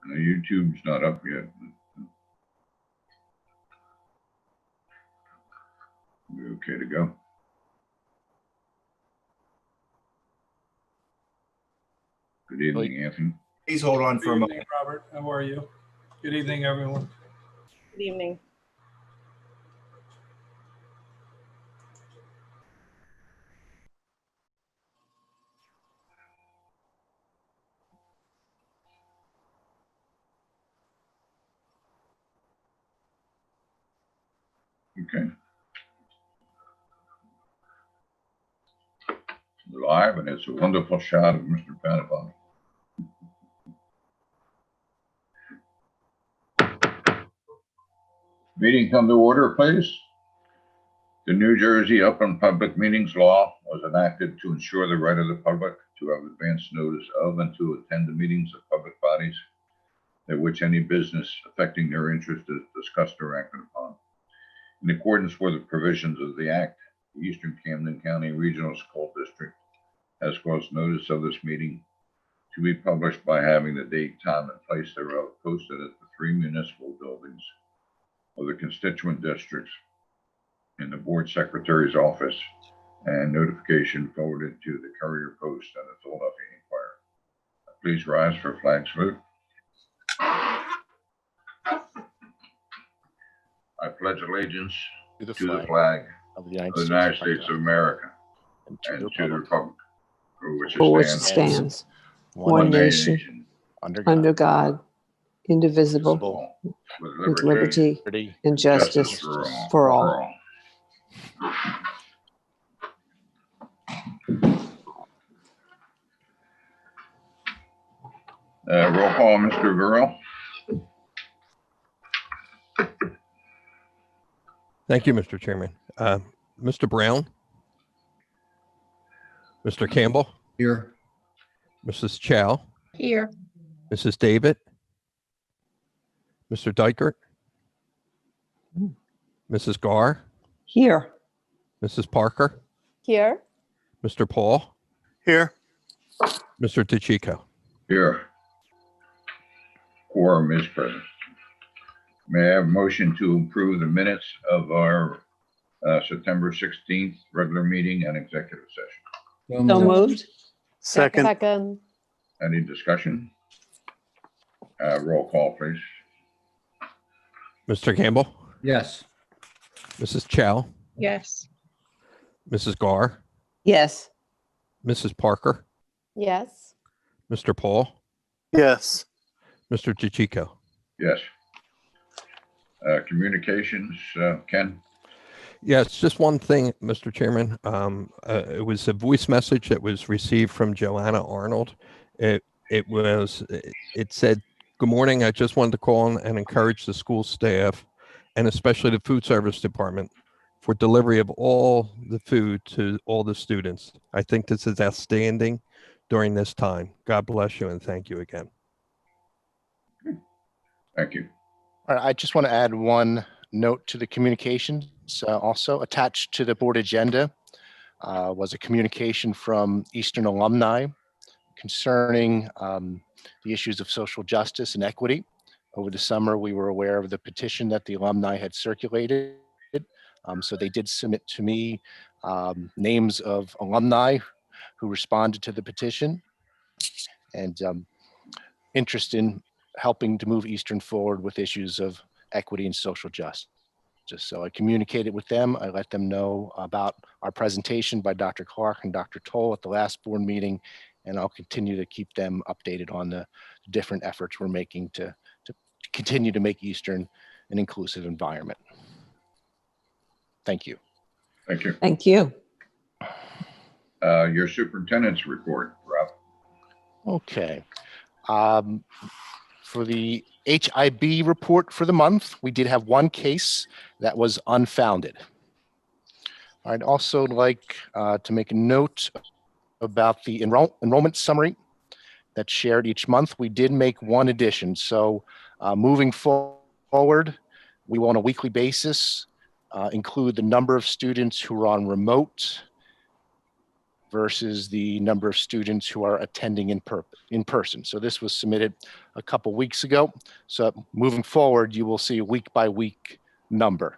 The YouTube's not up yet. We're okay to go. Good evening, Anthony. Please hold on for a moment. Good evening, Robert. How are you? Good evening, everyone. Good evening. Okay. Live, and it's a wonderful shot of Mr. Panabon. Meeting come to order, please. The New Jersey Open Public Meetings Law was enacted to ensure the right of the public to have advance notice of and to attend the meetings of public bodies at which any business affecting their interest is discussed or acted upon. In accordance with the provisions of the Act, the Eastern Camden County Regional School District has caused notice of this meeting to be published by having the date, time, and place thereof posted at the 3 municipal buildings of the constituent districts in the board secretary's office, and notification forwarded to the Courier Post and the Philadelphia Inquirer. Please rise for flag salute. I pledge allegiance to the flag of the United States of America and to the republic for which it stands, one nation, under God, indivisible, with liberty and justice for all. Roll call, Mr. Burrell. Thank you, Mr. Chairman. Mr. Brown, Mr. Campbell, Here. Mrs. Chow, Here. Mrs. David, Mr. Dykert, Mrs. Garr, Here. Mrs. Parker, Here. Mr. Paul, Here. Mr. DeChico. Here. Quorum is present. May I have a motion to approve the minutes of our September 16th regular meeting and executive session? So moved. Second. Any discussion? Roll call, please. Mr. Campbell, Yes. Mrs. Chow, Yes. Mrs. Garr, Yes. Mrs. Parker, Yes. Mr. Paul, Yes. Mr. DeChico. Yes. Communications, Ken? Yeah, it's just one thing, Mr. Chairman. It was a voice message that was received from Joanna Arnold. It said, "Good morning. I just wanted to call and encourage the school staff and especially the food service department for delivery of all the food to all the students. I think this is outstanding during this time. God bless you and thank you again." Thank you. All right, I just want to add one note to the communications. Also attached to the board agenda was a communication from Eastern alumni concerning the issues of social justice and equity. Over the summer, we were aware of the petition that the alumni had circulated. So they did submit to me names of alumni who responded to the petition and interest in helping to move Eastern forward with issues of equity and social justice. So I communicated with them. I let them know about our presentation by Dr. Clark and Dr. Toll at the last board meeting, and I'll continue to keep them updated on the different efforts we're making to continue to make Eastern an inclusive environment. Thank you. Thank you. Thank you. Your superintendent's report, Rob. Okay. For the HIB report for the month, we did have one case that was unfounded. I'd also like to make a note about the enrollment summary that's shared each month. We did make one addition. So moving forward, we will on a weekly basis include the number of students who are on remote, versus the number of students who are attending in person. So this was submitted a couple weeks ago. So moving forward, you will see a week by week number.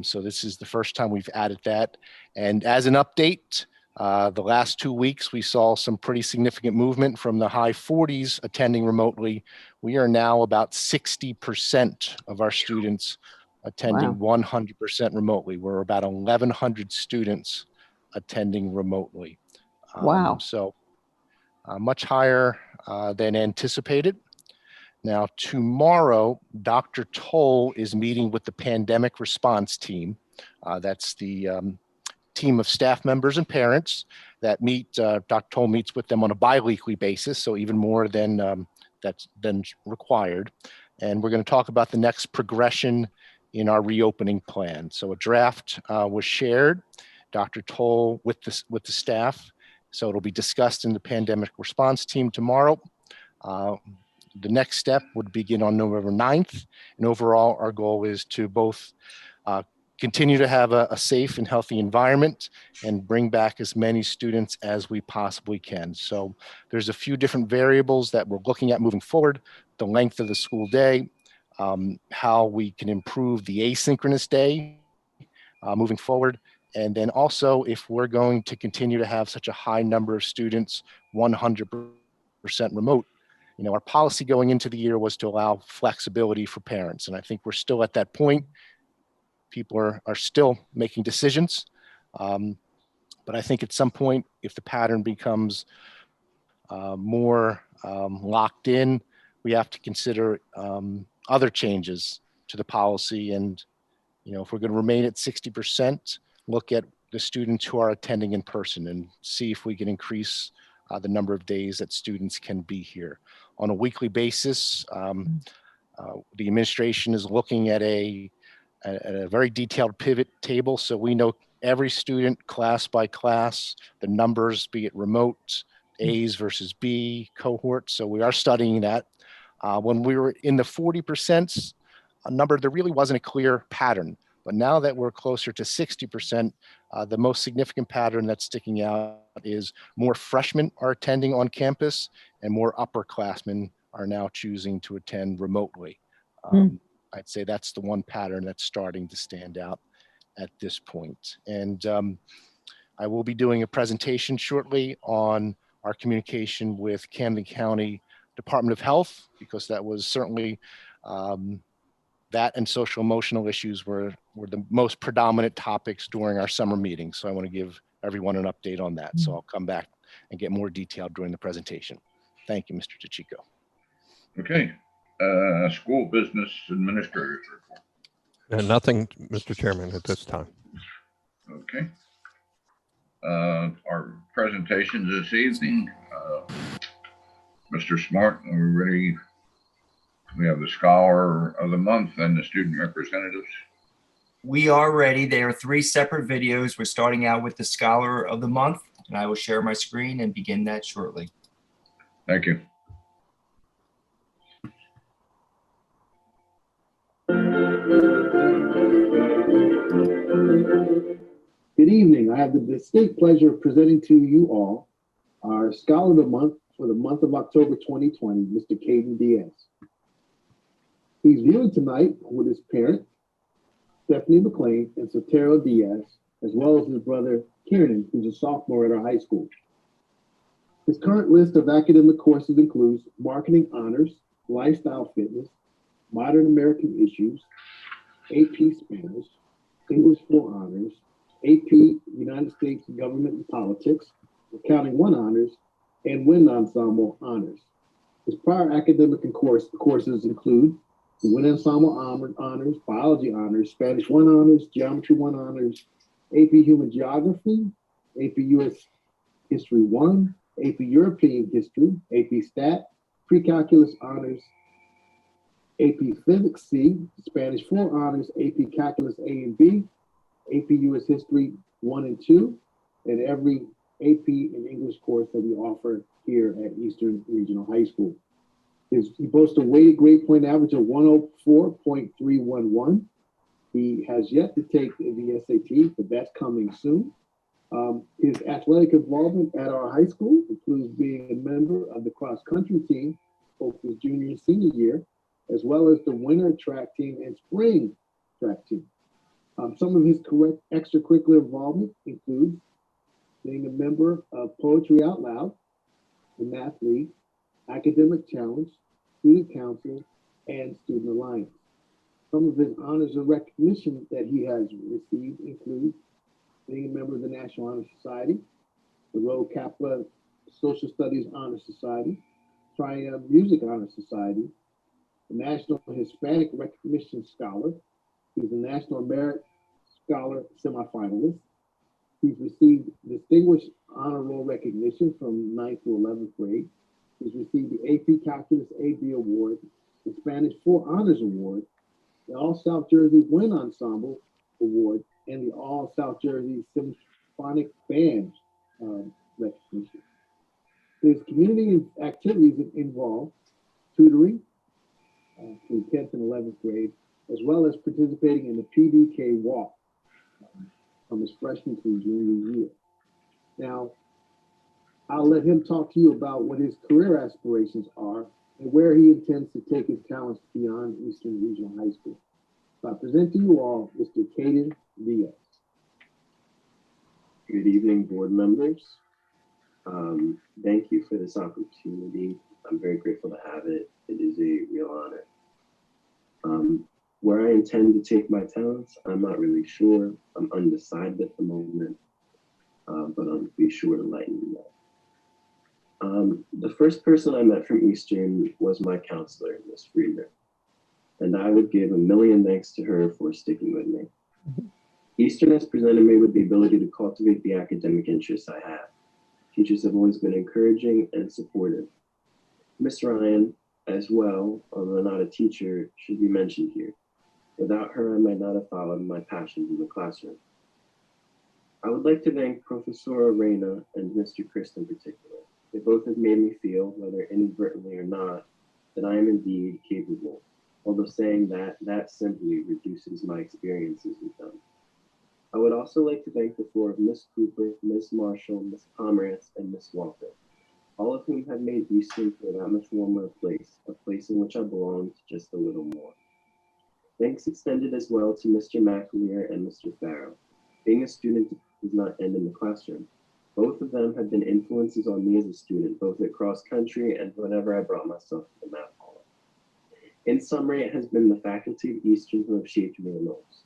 So this is the first time we've added that. And as an update, the last 2 weeks, we saw some pretty significant movement from the high 40s attending remotely. We are now about 60% of our students attending 100% remotely. We're about 1,100 students attending remotely. Wow. So much higher than anticipated. Now, tomorrow, Dr. Toll is meeting with the pandemic response team. That's the team of staff members and parents that meet. Dr. Toll meets with them on a bi-weekly basis, so even more than that's been required. And we're going to talk about the next progression in our reopening plan. So a draft was shared, Dr. Toll with the staff. So it'll be discussed in the pandemic response team tomorrow. The next step would begin on November 9th. And overall, our goal is to both continue to have a safe and healthy environment and bring back as many students as we possibly can. So there's a few different variables that we're looking at moving forward: the length of the school day, how we can improve the asynchronous day moving forward. And then also, if we're going to continue to have such a high number of students, 100% remote, you know, our policy going into the year was to allow flexibility for parents. And I think we're still at that point. People are still making decisions. But I think at some point, if the pattern becomes more locked in, we have to consider other changes to the policy. And, you know, if we're going to remain at 60%, look at the students who are attending in person and see if we can increase the number of days that students can be here. On a weekly basis, the administration is looking at a very detailed pivot table. So we know every student class by class, the numbers, be it remote, A's versus B cohort. So we are studying that. When we were in the 40% number, there really wasn't a clear pattern. But now that we're closer to 60%, the most significant pattern that's sticking out is more freshmen are attending on campus and more upperclassmen are now choosing to attend remotely. I'd say that's the one pattern that's starting to stand out at this point. And I will be doing a presentation shortly on our communication with Camden County Department of Health, because that was certainly that and social emotional issues were the most predominant topics during our summer meeting. So I want to give everyone an update on that. So I'll come back and get more detail during the presentation. Thank you, Mr. DeCicco. Okay. School business administrators report. Nothing, Mr. Chairman, at this time. Okay. Our presentations this evening, Mr. Smart, are we ready? We have the Scholar of the Month and the student representatives. We are ready. There are 3 separate videos. We're starting out with the Scholar of the Month, and I will share my screen and begin that shortly. Thank you. Good evening. I have the distinct pleasure of presenting to you all our Scholar of the Month for the month of October 2020, Mr. Caden Diaz. He's viewing tonight with his parent, Stephanie McLean, and Sotero Diaz, as well as his brother, Kieran, who's a sophomore at our high school. His current list of academic courses includes Marketing Honors, Lifestyle Fitness, Modern American Issues, AP Spanish, English 4 Honors, AP United States Government and Politics, Accounting 1 Honors, and Wind Ensemble Honors. His prior academic courses include the Wind Ensemble Honors, Biology Honors, Spanish 1 Honors, Geometry 1 Honors, AP Human Geography, AP US History 1, AP European History, AP Stat, Pre-Calculus Honors, AP Physics C, Spanish 4 Honors, AP Calculus A and B, AP US History 1 and 2, and every AP and English course that we offer here at Eastern Regional High School. He boasts a weighted grade point average of 104.311. He has yet to take the SAT, but that's coming soon. His athletic involvement at our high school includes being a member of the cross-country team, both his junior and senior year, as well as the winter track team and spring track team. Some of his correct extracurricular involvement includes being a member of Poetry Out Loud, the Math League, Academic Challenge, Student Council, and Student Alliance. Some of his honors and recognition that he has received include being a member of the National Honor Society, the Rho Kappa Social Studies Honor Society, Triumph Music Honor Society, the National Hispanic Recognition Scholar. He's a National Merit Scholar semifinalist. He's received Distinguished Honor Roll recognition from 9th to 11th grade. He's received the AP Calculus AB Award, the Spanish 4 Honors Award, the All South Jersey Wind Ensemble Award, and the All South Jersey Symphonic Band recognition. His community activities involve tutoring through 10th and 11th grade, as well as participating in the PDK Walk from his freshman through junior year. Now, I'll let him talk to you about what his career aspirations are and where he intends to take his talents beyond Eastern Regional High School. So I present to you all Mr. Caden Diaz. Good evening, board members. Thank you for this opportunity. I'm very grateful to have it. It is a real honor. Where I intend to take my talents, I'm not really sure. I'm undecided at the moment, but I'll be sure to lighten you up. The first person I met from Eastern was my counselor, Miss Friedman, and I would give a million thanks to her for sticking with me. Eastern has presented me with the ability to cultivate the academic interests I have. Teachers have always been encouraging and supportive. Miss Ryan, as well, although not a teacher, should be mentioned here. Without her, I might not have followed my passions in the classroom. I would like to thank Professor Arena and Mr. Christ in particular. They both have made me feel, whether inadvertently or not, that I am indeed capable, although saying that simply reduces my experiences with them. I would also like to thank the floor of Miss Cooper, Miss Marshall, Miss Pomerantz, and Miss Walker, all of whom have made Eastern feel that much warmer a place in which I belong just a little more. Thanks extended as well to Mr. McAleer and Mr. Farrow. Being a student does not end in the classroom. Both of them have been influences on me as a student, both at cross country and whenever I brought myself to the math hall. In summary, it has been the faculty of Eastern who have shaped me the most.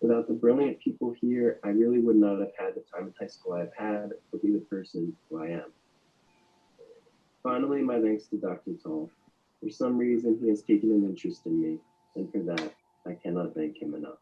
Without the brilliant people here, I really would not have had the time in high school I've had or be the person who I am. Finally, my thanks to Dr. Tall. For some reason, he has taken an interest in me, and for that, I cannot thank him enough.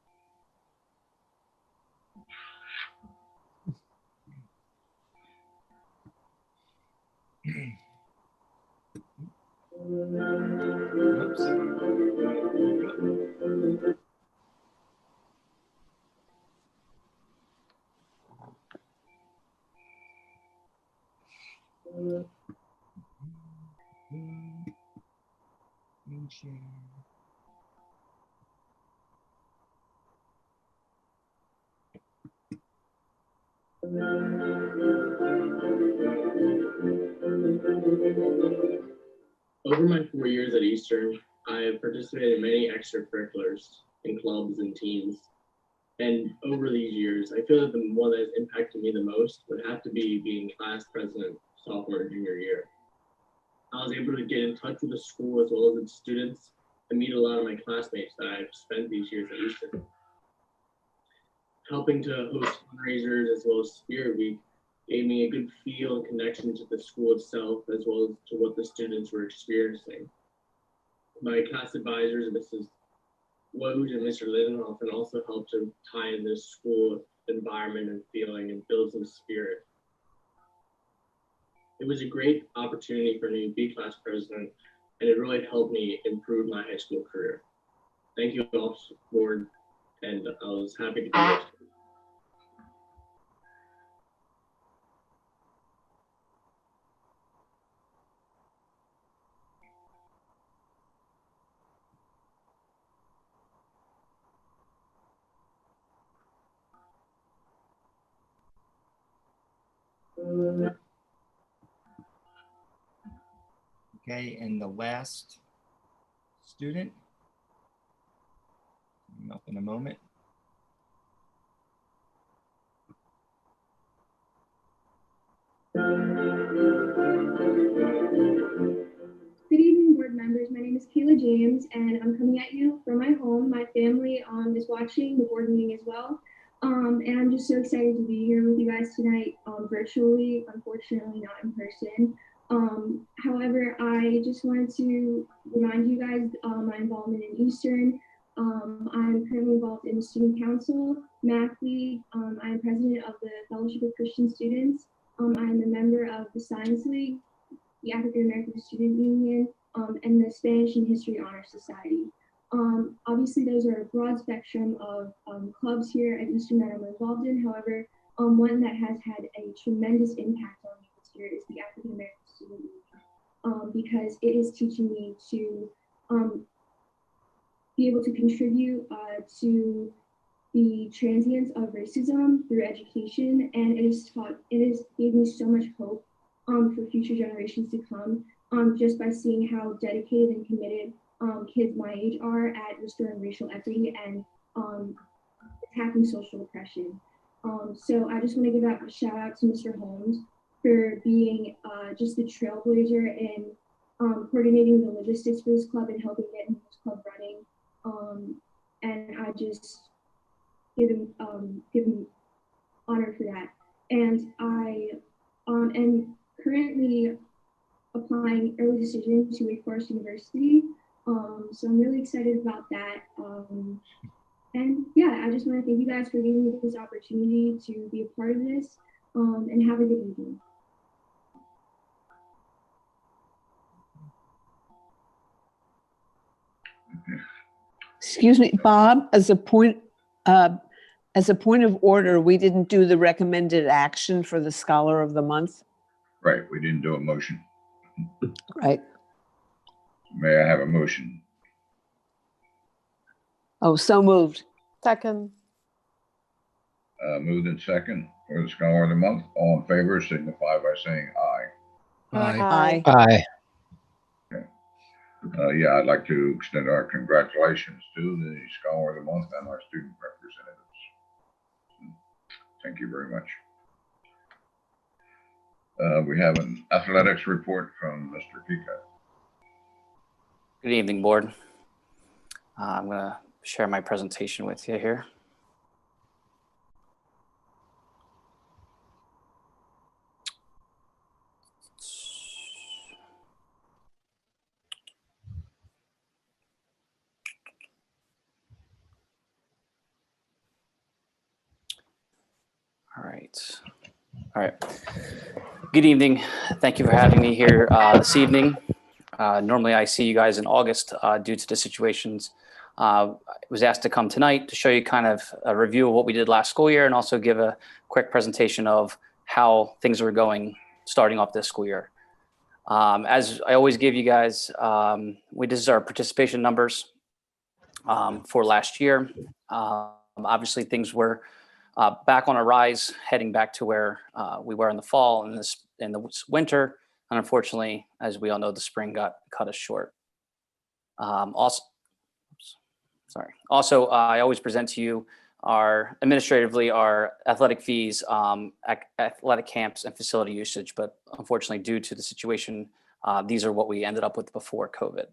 Over my 4 years at Eastern, I have participated in many extracurriculars in clubs and teams. And over these years, I feel that the one that has impacted me the most would have to be being class president sophomore and junior year. I was able to get in touch with the school as well as its students and meet a lot of my classmates that I've spent these years at Eastern. Helping to host fundraisers as well as Spirit Week gave me a good feel and connection to the school itself, as well as to what the students were experiencing. My class advisors, Mrs. Woj and Mr. Lidenhoff, and also helped to tie in this school environment and feeling and build some spirit. It was a great opportunity for me to be class president, and it really helped me improve my high school career. Thank you all for support, and I was happy to be here. Okay, and the last student. Up in a moment. Good evening, board members. My name is Kayla James, and I'm coming at you from my home. My family is watching the board meeting as well. And I'm just so excited to be here with you guys tonight, virtually, unfortunately not in person. However, I just wanted to remind you guys my involvement in Eastern. I'm currently involved in the Student Council, Math League. I'm president of the Fellowship of Christian Students. I'm a member of the Science League, the African American Student Union, and the Spanish and History Honor Society. Obviously, those are a broad spectrum of clubs here at Eastern that I'm involved in. However, one that has had a tremendous impact on me this year is the African American Student Union, because it is teaching me to be able to contribute to the transience of racism through education, and it has gave me so much hope for future generations to come, just by seeing how dedicated and committed kids my age are at restoring racial equity and attacking social oppression. So I just want to give out a shout out to Mr. Holmes for being just the trailblazer in coordinating the logistics for this club and helping get this club running. And I just give him honor for that. And I am currently applying early decision to Wake Forest University. So I'm really excited about that. And yeah, I just want to thank you guys for giving me this opportunity to be a part of this, and have a good evening. Excuse me, Bob, as a point of order, we didn't do the recommended action for the Scholar of the Month. Right, we didn't do a motion. Right. May I have a motion? Oh, so moved. Second. Moved in second for the Scholar of the Month. All in favor signify by saying aye. Aye. Aye. Yeah, I'd like to extend our congratulations to the Scholar of the Month and our student representatives. Thank you very much. We have an athletics report from Mr. Kika. Good evening, board. I'm going to share my presentation with you here. All right. Good evening. Thank you for having me here this evening. Normally I see you guys in August due to the situations. I was asked to come tonight to show you kind of a review of what we did last school year and also give a quick presentation of how things were going starting off this school year. As I always give you guys, this is our participation numbers for last year. Obviously things were back on a rise, heading back to where we were in the fall and in the winter. And unfortunately, as we all know, the spring got cut us short. Also, I always present to you our athletic fees, athletic camps and facility usage. But unfortunately, due to the situation, these are what we ended up with before COVID.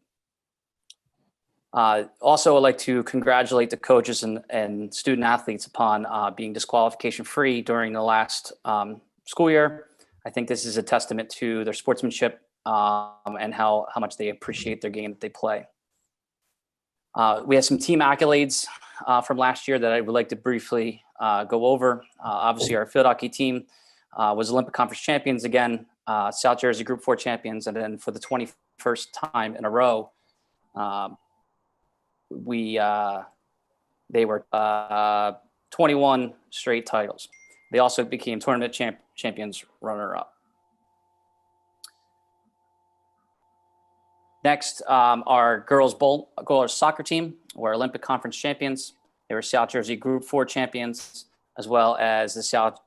Also, I'd like to congratulate the coaches and student athletes upon being disqualification free during the last school year. I think this is a testament to their sportsmanship and how much they appreciate their game that they play. We have some team accolades from last year that I would like to briefly go over. Obviously, our field hockey team was Olympic Conference champions again, South Jersey Group 4 champions, and then for the 21st time in a row, they were 21 straight titles. They also became tournament champions runner-up. Next, our girls soccer team were Olympic Conference champions. They were South Jersey Group 4 champions, as well as the South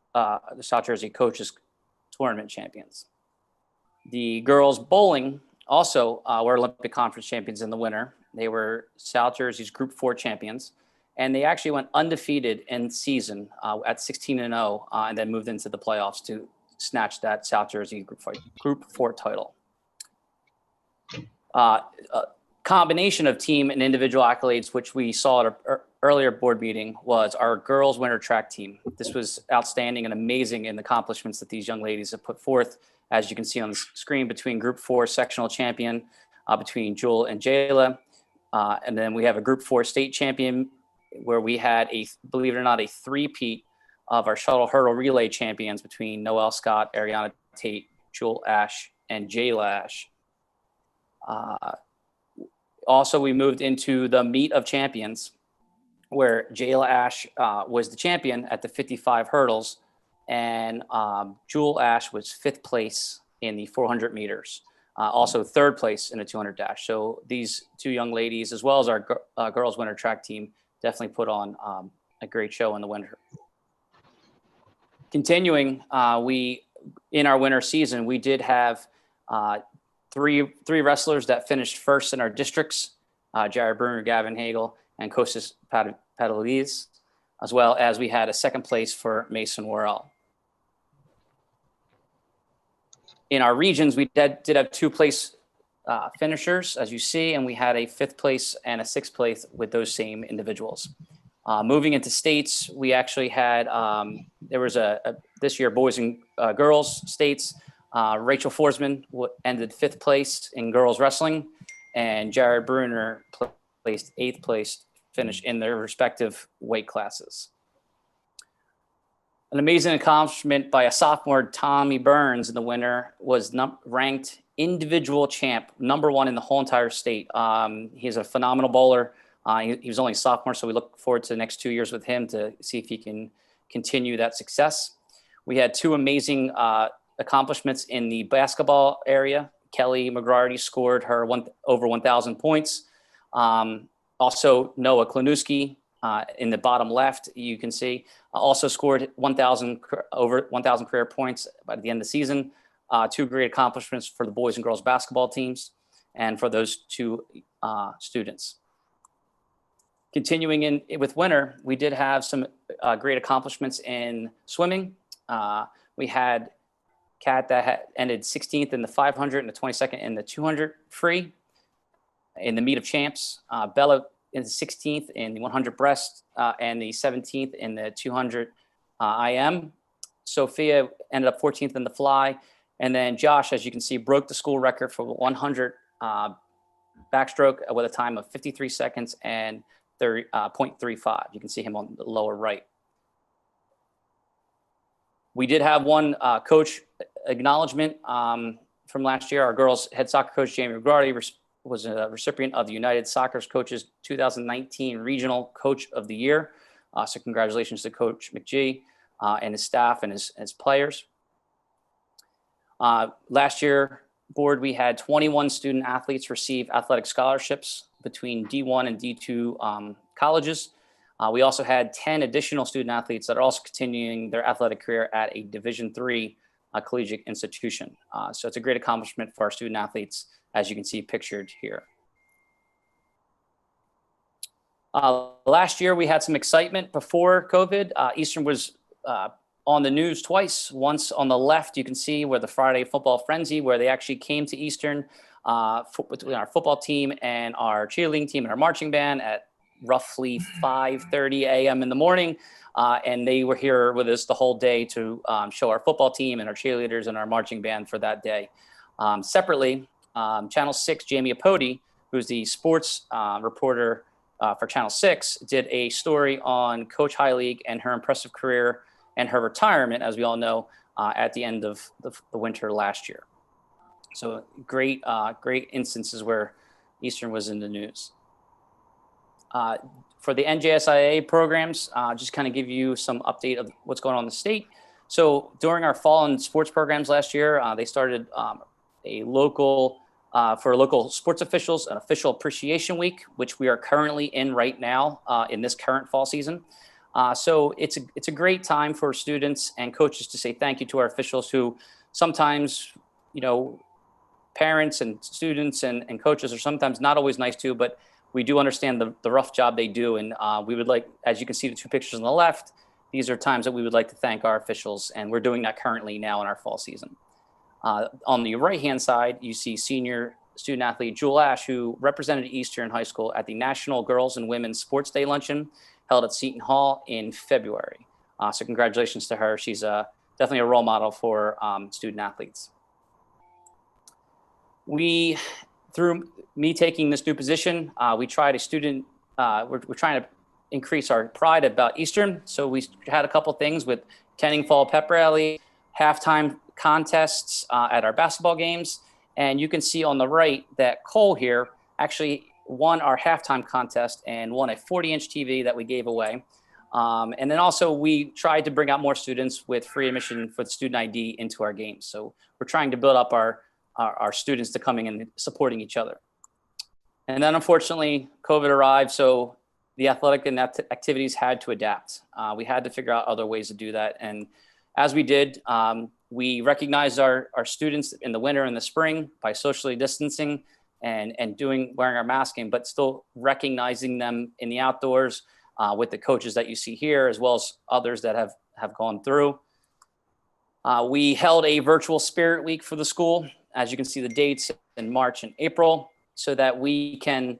Jersey Coaches tournament champions. The girls bowling also were Olympic Conference champions in the winter. They were South Jersey's Group 4 champions, and they actually went undefeated in season at 16-0, and then moved into the playoffs to snatch that South Jersey Group 4 title. Combination of team and individual accolades, which we saw at an earlier board meeting, was our girls winter track team. This was outstanding and amazing in the accomplishments that these young ladies have put forth, as you can see on the screen, between Group 4 sectional champion, between Jewel and Jayla. And then we have a Group 4 state champion, where we had believe it or not, a three-peat of our shuttle hurdle relay champions between Noelle Scott, Ariana Tate, Jewel Ash, and Jayla Ash. Also, we moved into the meet of champions, where Jayla Ash was the champion at the 55 hurdles, and Jewel Ash was 5th place in the 400 meters, also 3rd place in the 200 dash. So these two young ladies, as well as our girls winter track team, definitely put on a great show in the winter. Continuing, in our winter season, we did have three wrestlers that finished first in our districts, Jared Bruner, Gavin Hagel, and Kostas Padalides, as well as we had a 2nd place for Mason Worrell. In our regions, we did have 2-place finishers, as you see, and we had a 5th place and a 6th place with those same individuals. Moving into states, we actually had, there was this year, boys and girls states. Rachel Forsman ended 5th place in girls wrestling, and Jared Bruner placed 8th place finish in their respective weight classes. An amazing accomplishment by a sophomore, Tommy Burns, in the winter, was ranked individual champ, #1 in the whole entire state. He's a phenomenal bowler. He was only a sophomore, so we look forward to the next 2 years with him to see if he can continue that success. We had 2 amazing accomplishments in the basketball area. Kelly McGrarty scored her over 1,000 points. Also, Noah Klanuski in the bottom left, you can see, also scored over 1,000 career points by the end of the season. 2 great accomplishments for the boys and girls basketball teams and for those 2 students. Continuing with winter, we did have some great accomplishments in swimming. We had Kat that ended 16th in the 500 and the 22nd in the 200 free in the meet of champs. Bella in the 16th in the 100 breast and the 17th in the 200 IM. Sophia ended up 14th in the fly. And then Josh, as you can see, broke the school record for 100 backstroke with a time of 53 seconds and 0.35. You can see him on the lower right. We did have one coach acknowledgement from last year. Our girls head soccer coach, Jamie McGrarty, was a recipient of the United Soccer Coaches 2019 Regional Coach of the Year. So congratulations to Coach McGee and his staff and his players. Last year, board, we had 21 student athletes receive athletic scholarships between D1 and D2 colleges. We also had 10 additional student athletes that are also continuing their athletic career at a Division III collegiate institution. So it's a great accomplishment for our student athletes, as you can see pictured here. Last year, we had some excitement before COVID. Eastern was on the news twice. Once on the left, you can see where the Friday Football Frenzy, where they actually came to Eastern between our football team and our cheerleading team and our marching band at roughly 5:30 a.m. in the morning. And they were here with us the whole day to show our football team and our cheerleaders and our marching band for that day. Separately, Channel 6, Jamie Apodi, who's the sports reporter for Channel 6, did a story on Coach High League and her impressive career and her retirement, as we all know, at the end of the winter last year. So great instances where Eastern was in the news. For the NJSIAA programs, just kind of give you some update of what's going on in the state. So during our fall and sports programs last year, they started for local sports officials, an official appreciation week, which we are currently in right now in this current fall season. So it's a great time for students and coaches to say thank you to our officials who sometimes, parents and students and coaches are sometimes not always nice to, but we do understand the rough job they do. And we would like, as you can see the two pictures on the left, these are times that we would like to thank our officials, and we're doing that currently now in our fall season. On the right-hand side, you see senior student athlete Jewel Ash, who represented Eastern High School at the National Girls and Women's Sports Day Luncheon held at Seton Hall in February. So congratulations to her. She's definitely a role model for student athletes. Through me taking this new position, we're trying to increase our pride about Eastern. So we had a couple things with Kenning Fall Pep Rally, halftime contests at our basketball games. And you can see on the right that Cole here actually won our halftime contest and won a 40-inch TV that we gave away. And then also we tried to bring out more students with free admission for the student ID into our games. So we're trying to build up our students to coming and supporting each other. And then unfortunately, COVID arrived. So the athletic and activities had to adapt. We had to figure out other ways to do that. And as we did, we recognized our students in the winter and the spring by socially distancing and wearing our masking, but still recognizing them in the outdoors with the coaches that you see here, as well as others that have gone through. We held a virtual Spirit Week for the school. As you can see the dates in March and April, so that we can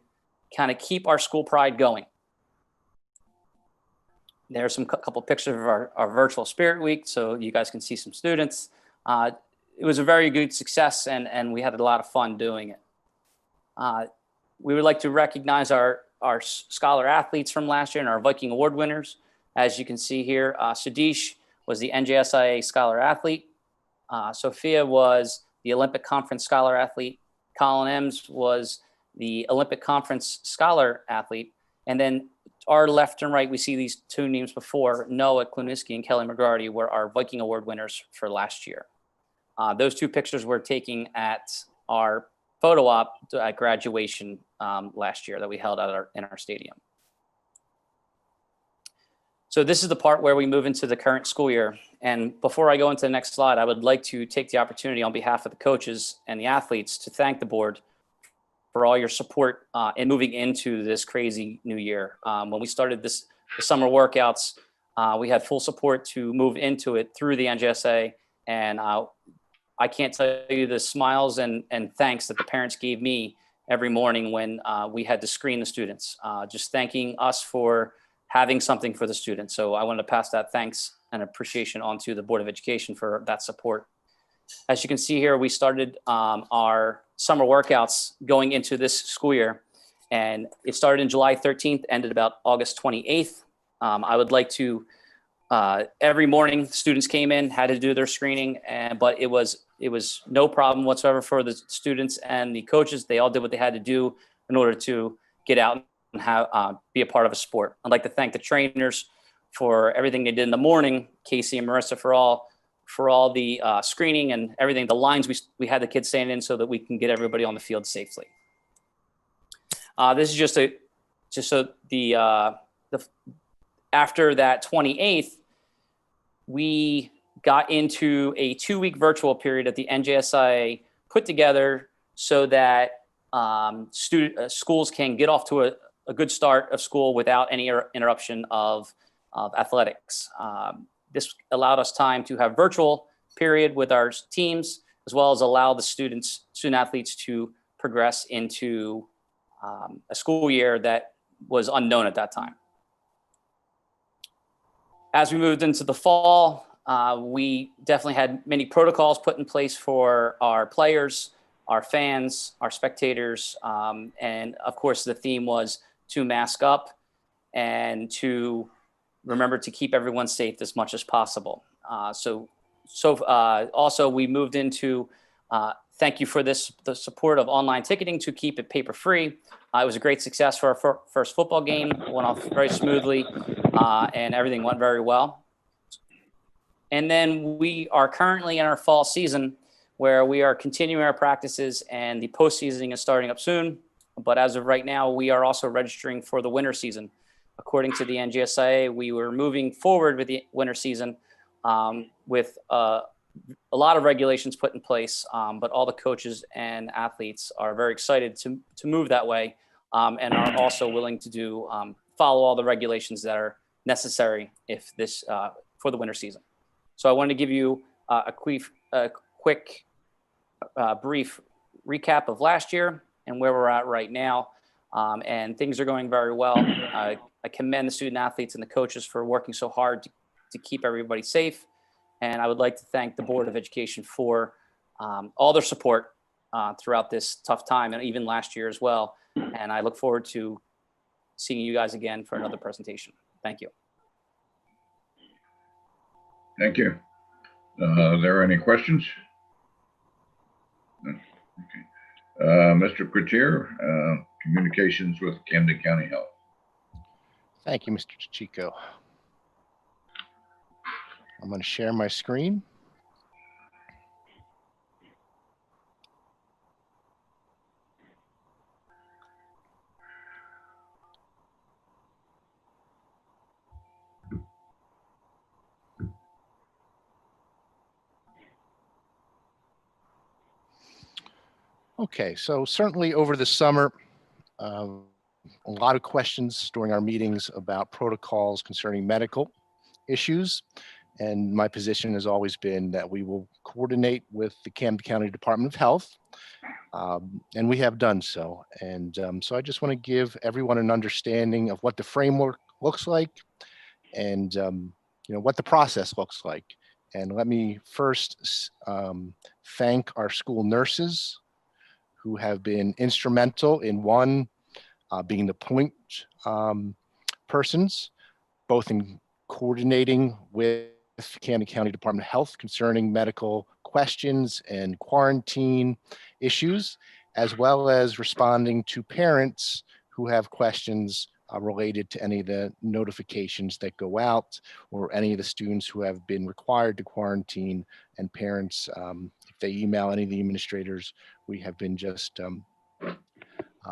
kind of keep our school pride going. There's some couple pictures of our virtual Spirit Week, so you guys can see some students. It was a very good success, and we had a lot of fun doing it. We would like to recognize our scholar athletes from last year and our Viking Award winners. As you can see here, Sadish was the NJSIAA Scholar Athlete. Sophia was the Olympic Conference Scholar Athlete. Colin Ems was the Olympic Conference Scholar Athlete. And then our left and right, we see these two names before. Noah Kluniski and Kelly McGarty were our Viking Award winners for last year. Those two pictures were taken at our photo op at graduation last year that we held in our stadium. So this is the part where we move into the current school year. And before I go into the next slide, I would like to take the opportunity on behalf of the coaches and the athletes to thank the board for all your support in moving into this crazy new year. When we started the summer workouts, we had full support to move into it through the NJSIAA. And I can't tell you the smiles and thanks that the parents gave me every morning when we had to screen the students, just thanking us for having something for the students. So I wanted to pass that thanks and appreciation on to the Board of Education for that support. As you can see here, we started our summer workouts going into this school year, and it started in July 13th, ended about August 28th. I would like to, every morning students came in, had to do their screening, but it was no problem whatsoever for the students and the coaches. They all did what they had to do in order to get out and be a part of a sport. I'd like to thank the trainers for everything they did in the morning, Casey and Marissa for all the screening and everything, the lines we had the kids stand in so that we can get everybody on the field safely. This is after that 28th, we got into a 2-week virtual period that the NJSIAA put together so that schools can get off to a good start of school without any interruption of athletics. This allowed us time to have virtual period with our teams, as well as allow the student athletes to progress into a school year that was unknown at that time. As we moved into the fall, we definitely had many protocols put in place for our players, our fans, our spectators, and of course the theme was to mask up and to remember to keep everyone safe as much as possible. Also we moved into thank you for the support of online ticketing to keep it paper free. It was a great success for our first football game. Went off very smoothly and everything went very well. And then we are currently in our fall season where we are continuing our practices and the postseason is starting up soon. But as of right now, we are also registering for the winter season. According to the NJSIAA, we were moving forward with the winter season with a lot of regulations put in place, but all the coaches and athletes are very excited to move that way, and are also willing to do follow all the regulations that are necessary if this for the winter season. So I wanted to give you a quick brief recap of last year and where we're at right now. And things are going very well. I commend the student athletes and the coaches for working so hard to keep everybody safe. And I would like to thank the Board of Education for all their support throughout this tough time, and even last year as well. And I look forward to seeing you guys again for another presentation. Thank you. Thank you. Are there any questions? No? Okay. Mr. Coutier, communications with Camden County Health. Thank you, Mr. Chico. I'm going to share my screen. Okay, so certainly over the summer, a lot of questions during our meetings about protocols concerning medical issues. And my position has always been that we will coordinate with the Camden County Department of Health, and we have done so. And so I just want to give everyone an understanding of what the framework looks like, and what the process looks like. And let me first thank our school nurses who have been instrumental in being the point persons, both in coordinating with Camden County Department of Health concerning medical questions and quarantine issues, as well as responding to parents who have questions related to any of the notifications that go out, or any of the students who have been required to quarantine, and parents, if they email any of the administrators, we have been just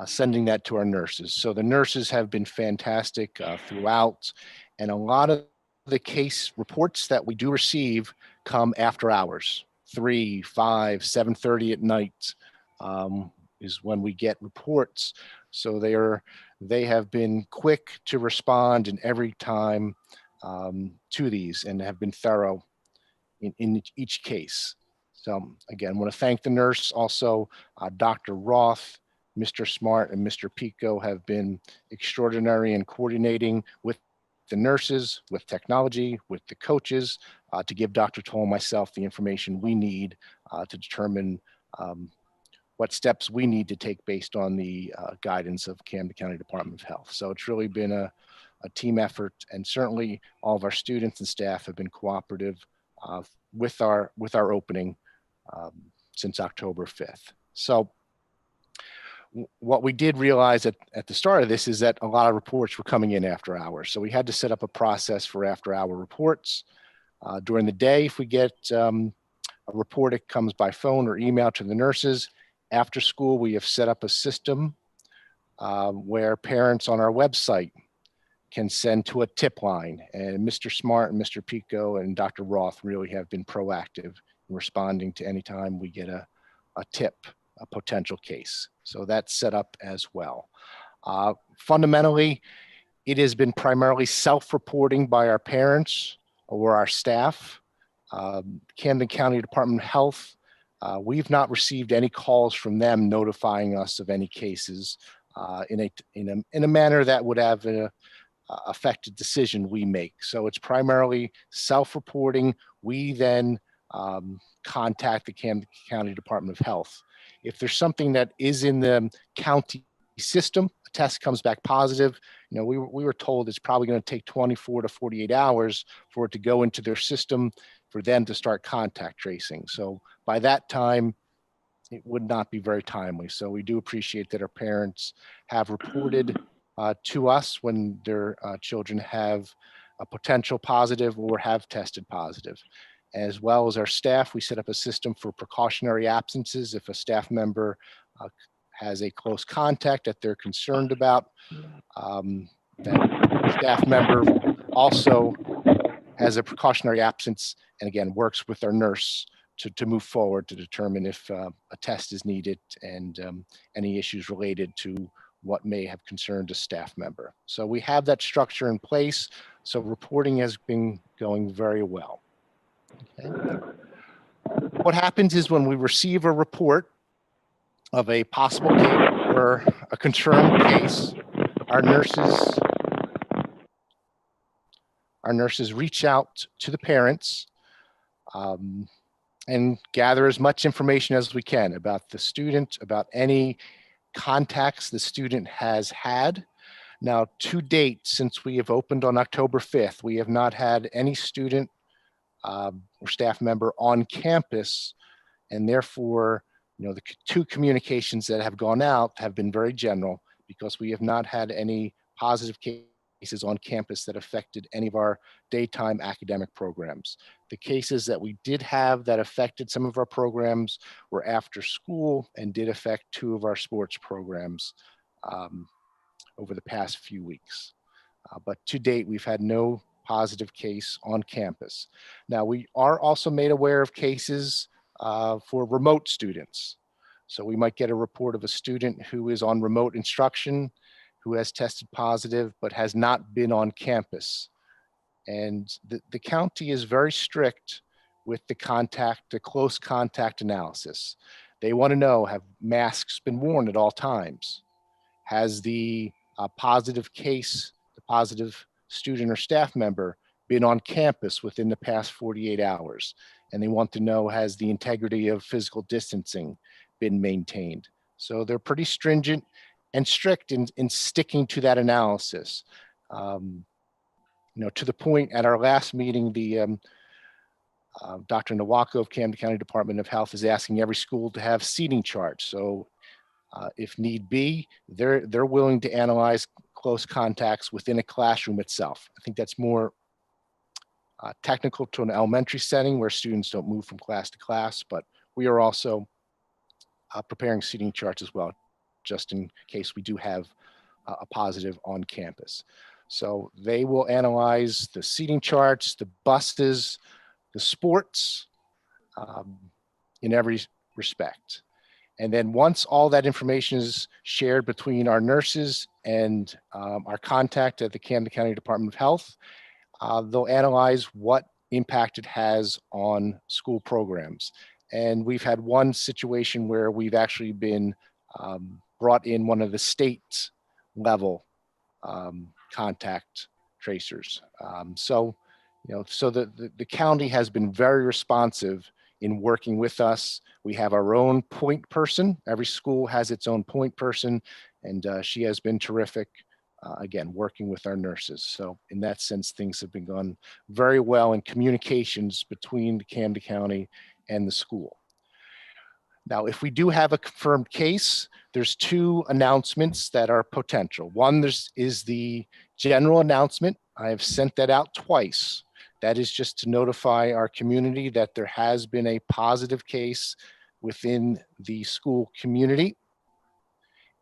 sending that to our nurses. So the nurses have been fantastic throughout, and a lot of the case reports that we do receive come after hours, 3, 5, 7:30 at night is when we get reports. So they have been quick to respond in every time to these, and have been thorough in each case. So again, I want to thank the nurse. Also, Dr. Roth, Mr. Smart, and Mr. Pico have been extraordinary in coordinating with the nurses, with technology, with the coaches, to give Dr. Toll and myself the information we need to determine what steps we need to take based on the guidance of Camden County Department of Health. So it's really been a team effort, and certainly all of our students and staff have been cooperative with our opening since October 5th. So what we did realize at the start of this is that a lot of reports were coming in after hours. So we had to set up a process for after hour reports. During the day, if we get a report, it comes by phone or email to the nurses. After school, we have set up a system where parents on our website can send to a tip line. And Mr. Smart and Mr. Pico and Dr. Roth really have been proactive in responding to any time we get a tip, a potential case. So that's set up as well. Fundamentally, it has been primarily self-reporting by our parents or our staff. Camden County Department of Health, we've not received any calls from them notifying us of any cases in a manner that would have affected decision we make. So it's primarily self-reporting. We then contact the Camden County Department of Health. If there's something that is in the county system, a test comes back positive, we were told it's probably going to take 24 to 48 hours for it to go into their system for them to start contact tracing. So by that time, it would not be very timely. So we do appreciate that our parents have reported to us when their children have a potential positive or have tested positive. As well as our staff, we set up a system for precautionary absences. If a staff member has a close contact that they're concerned about, that staff member also has a precautionary absence, and again, works with our nurse to move forward to determine if a test is needed and any issues related to what may have concerned a staff member. So we have that structure in place. So reporting has been going very well. Okay. What happens is when we receive a report of a possible case or a confirmed case, our nurses reach out to the parents and gather as much information as we can about the student, about any contacts the student has had. Now, to date, since we have opened on October 5th, we have not had any student or staff member on campus, and therefore, the two communications that have gone out have been very general because we have not had any positive cases on campus that affected any of our daytime academic programs. The cases that we did have that affected some of our programs were after school and did affect two of our sports programs over the past few weeks. But to date, we've had no positive case on campus. Now, we are also made aware of cases for remote students. So we might get a report of a student who is on remote instruction, who has tested positive, but has not been on campus. And the county is very strict with the close contact analysis. They want to know, have masks been worn at all times? Has the positive case, the positive student or staff member been on campus within the past 48 hours? And they want to know, has the integrity of physical distancing been maintained? So they're pretty stringent and strict in sticking to that analysis. To the point at our last meeting, Dr. Nawako of Camden County Department of Health is asking every school to have seating charts. So if need be, they're willing to analyze close contacts within a classroom itself. I think that's more technical to an elementary setting where students don't move from class to class, but we are also preparing seating charts as well, just in case we do have a positive on campus. So they will analyze the seating charts, the buses, the sports in every respect. And then once all that information is shared between our nurses and our contact at the Camden County Department of Health, they'll analyze what impact it has on school programs. And we've had one situation where we've actually been brought in one of the state level contact tracers. So the county has been very responsive in working with us. We have our own point person. Every school has its own point person, and she has been terrific, again, working with our nurses. So in that sense, things have been gone very well in communications between the Camden County and the school. Now, if we do have a confirmed case, there's two announcements that are potential. One is the general announcement. I have sent that out twice. That is just to notify our community that there has been a positive case within the school community.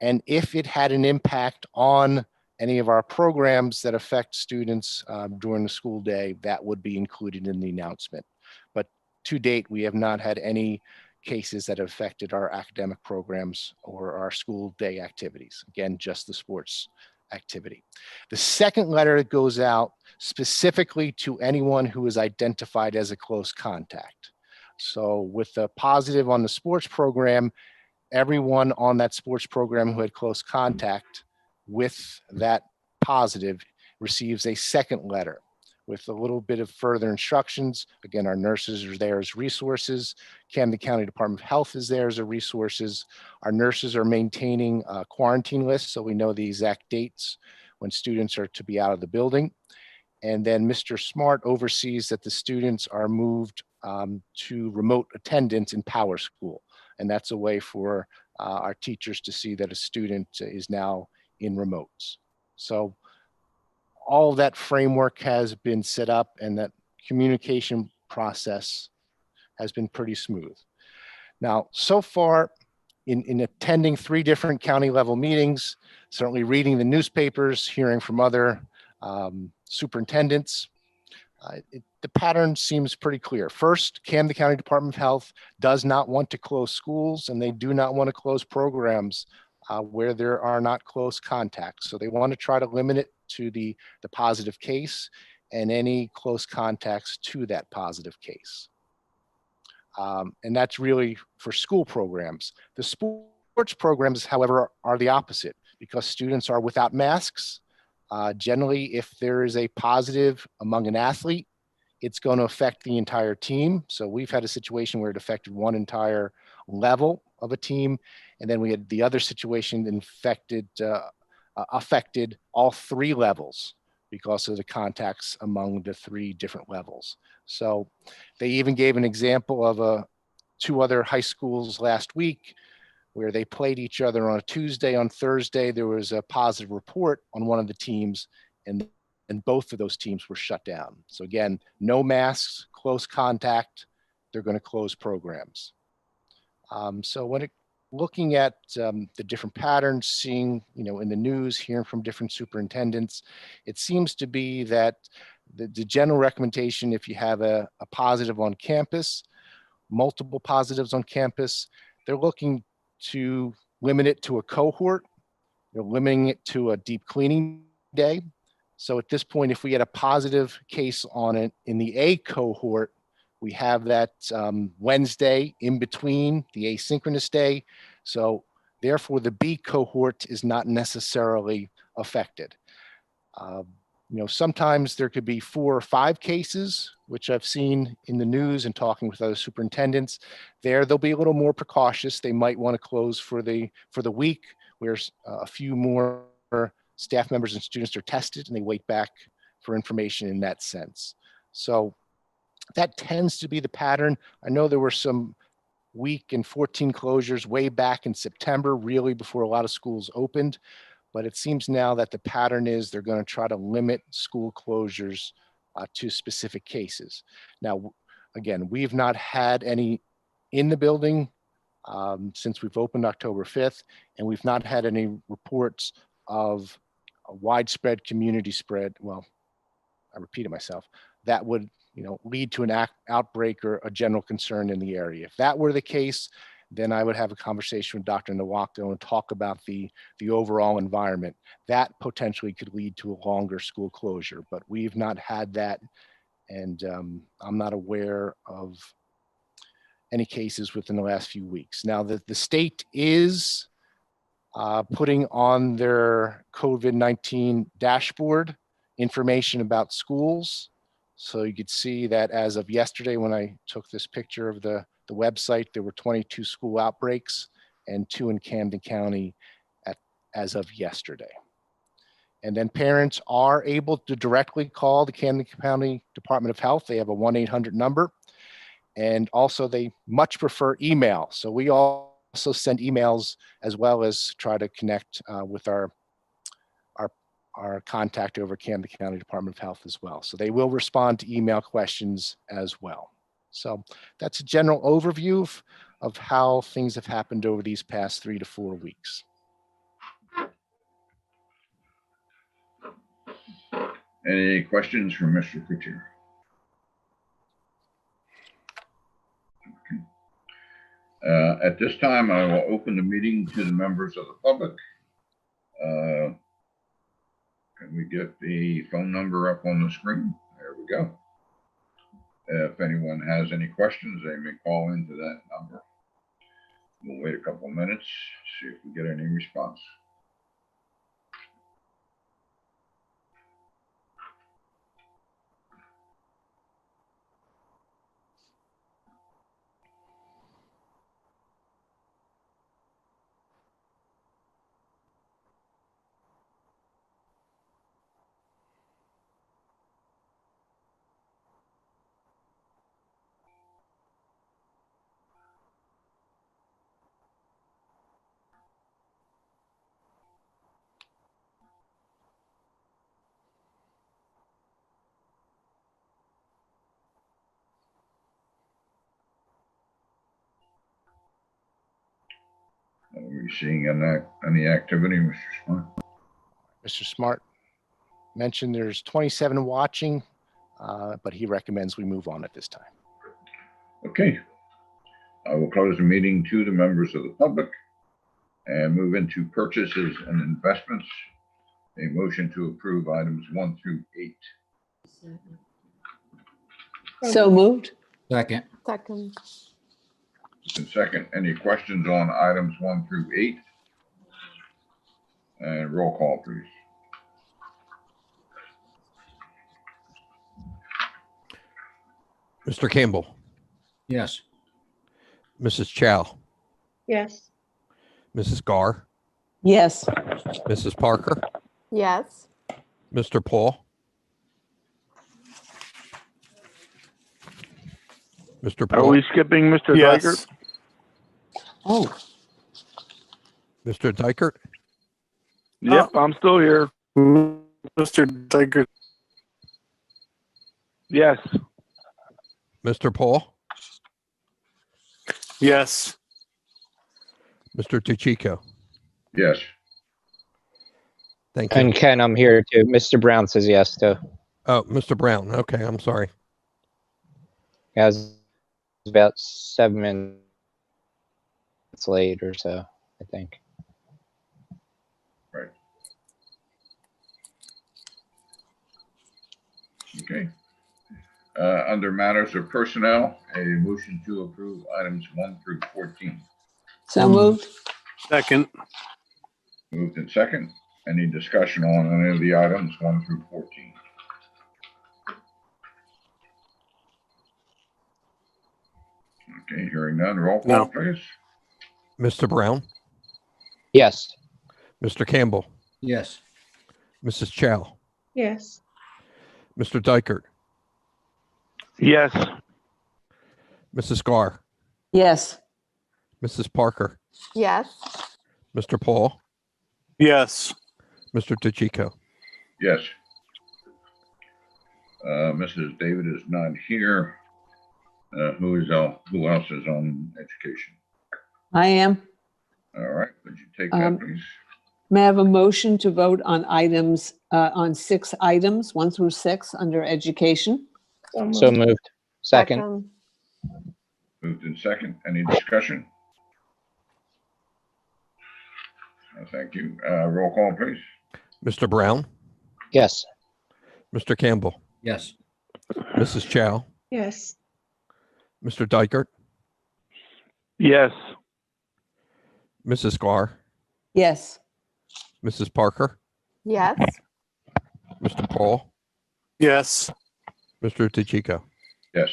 And if it had an impact on any of our programs that affect students during the school day, that would be included in the announcement. But to date, we have not had any cases that have affected our academic programs or our school day activities. Again, just the sports activity. The second letter goes out specifically to anyone who is identified as a close contact. So with the positive on the sports program, everyone on that sports program who had close contact with that positive receives a second letter with a little bit of further instructions. Again, our nurses are there as resources. Camden County Department of Health is there as a resources. Our nurses are maintaining a quarantine list, so we know the exact dates when students are to be out of the building. And then Mr. Smart oversees that the students are moved to remote attendance in Power School. And that's a way for our teachers to see that a student is now in remotes. So all of that framework has been set up, and that communication process has been pretty smooth. Now, so far in attending 3 different county level meetings, certainly reading the newspapers, hearing from other superintendents, The pattern seems pretty clear. First, Camden County Department of Health does not want to close schools, and they do not want to close programs where there are not close contacts. So they want to try to limit it to the positive case and any close contacts to that positive case. And that's really for school programs. The sports programs, however, are the opposite because students are without masks. Generally, if there is a positive among an athlete, it's going to affect the entire team. So we've had a situation where it affected one entire level of a team. And then we had the other situation that affected all three levels because of the contacts among the three different levels. So they even gave an example of two other high schools last week where they played each other on a Tuesday. On Thursday, there was a positive report on one of the teams, and both of those teams were shut down. So again, no masks, close contact, they're going to close programs. So when looking at the different patterns, seeing, in the news, hearing from different superintendents, it seems to be that the general recommendation, if you have a positive on campus, multiple positives on campus, they're looking to limit it to a cohort. They're limiting it to a deep cleaning day. So at this point, if we had a positive case on it in the A cohort, we have that Wednesday in between the asynchronous day. So therefore, the B cohort is not necessarily affected. Sometimes there could be 4 or 5 cases, which I've seen in the news and talking with other superintendents. They'll be a little more precautious. They might want to close for the week where a few more staff members and students are tested and they wait back for information in that sense. So that tends to be the pattern. I know there were some week and 14 closures way back in September, really before a lot of schools opened. But it seems now that the pattern is they're going to try to limit school closures to specific cases. Now, again, we've not had any in the building since we've opened October 5th, and we've not had any reports of a widespread community spread. Well, I repeated myself, that would lead to an outbreak or a general concern in the area. If that were the case, then I would have a conversation with Dr. Nawakdo and talk about the overall environment. That potentially could lead to a longer school closure, but we've not had that. And I'm not aware of any cases within the last few weeks. Now, the state is putting on their COVID-19 dashboard information about schools. So you could see that as of yesterday, when I took this picture of the website, there were 22 school outbreaks and 2 in Camden County as of yesterday. And then parents are able to directly call the Camden County Department of Health. They have a 1-800 number. And also they much prefer email. So we also send emails as well as try to connect with our contact over Camden County Department of Health as well. So they will respond to email questions as well. So that's a general overview of how things have happened over these past 3 to 4 weeks. Any questions from Mr. Kutcher? At this time, I will open the meeting to the members of the public. Can we get the phone number up on the screen? There we go. If anyone has any questions, they may call into that number. We'll wait a couple minutes, see if we get any response. Are we seeing any activity, Mr. Smart? Mr. Smart mentioned there's 27 watching. but he recommends we move on at this time. Okay. I will close the meeting to the members of the public and move into purchases and investments. A motion to approve items 1 through 8. So moved. Second. Second. And second, any questions on items 1 through 8? And roll call, please. Mr. Campbell, Yes. Mrs. Chow, Yes. Mrs. Gar, Yes. Mrs. Parker, Yes. Mr. Paul, Mr. Are Paul, we skipping Mr. Yes. Dykert? Oh, Mr. Dykert, Yep, I'm still here. Mr. Dykert. Yes. Mr. Paul, Yes. Mr. Tuchico. Yes. Thank you. And Ken, I'm here too. Mr. Brown says yes too. Oh, Mr. Brown. Okay, I'm sorry. Yeah, I was about 7 minutes late or so, I think. Right. Okay. Under matters of personnel, a motion to approve items 1 through 14. so moved. Second. Moved in second. Any discussion on any of the items 1 through 14? Okay, hearing none. Roll call, No. please. Mr. Brown, Yes. Mr. Campbell, Yes. Mrs. Chow, Yes. Mr. Dykert, Yes. Mrs. Gar, Yes. Mrs. Parker, Yes. Mr. Paul, Yes. Mr. Tuchico. Yes. Mrs. David is not here. Who else is on education? I am. All right, would you take that, please? May I have a motion to vote on items, on 6 items, 1 through 6 under education? So moved. Second. Moved in second. Any discussion? Thank you. Roll call, please. Mr. Brown, Yes. Mr. Campbell, Yes. Mrs. Chow, Yes. Mr. Dykert, Yes. Mrs. Gar, Yes. Mrs. Parker, Yes. Mr. Paul, Yes. Mr. Tuchico. Yes.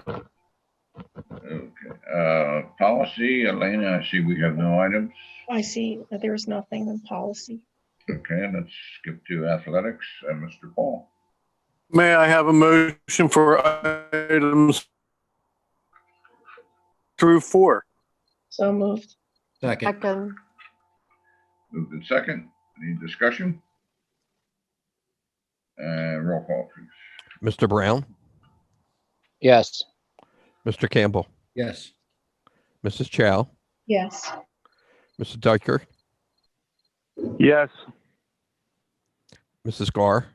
Okay. Policy, Elena, I see we have no items. I see that there's nothing in policy. Okay, let's skip to athletics and Mr. Paul. May I have a motion for items through 4? So moved. Second. Second. Moved in second. Any discussion? And roll call, please. Mr. Brown, Yes. Mr. Campbell, Yes. Mrs. Chow, Yes. Mr. Dykert, Yes. Mrs. Gar,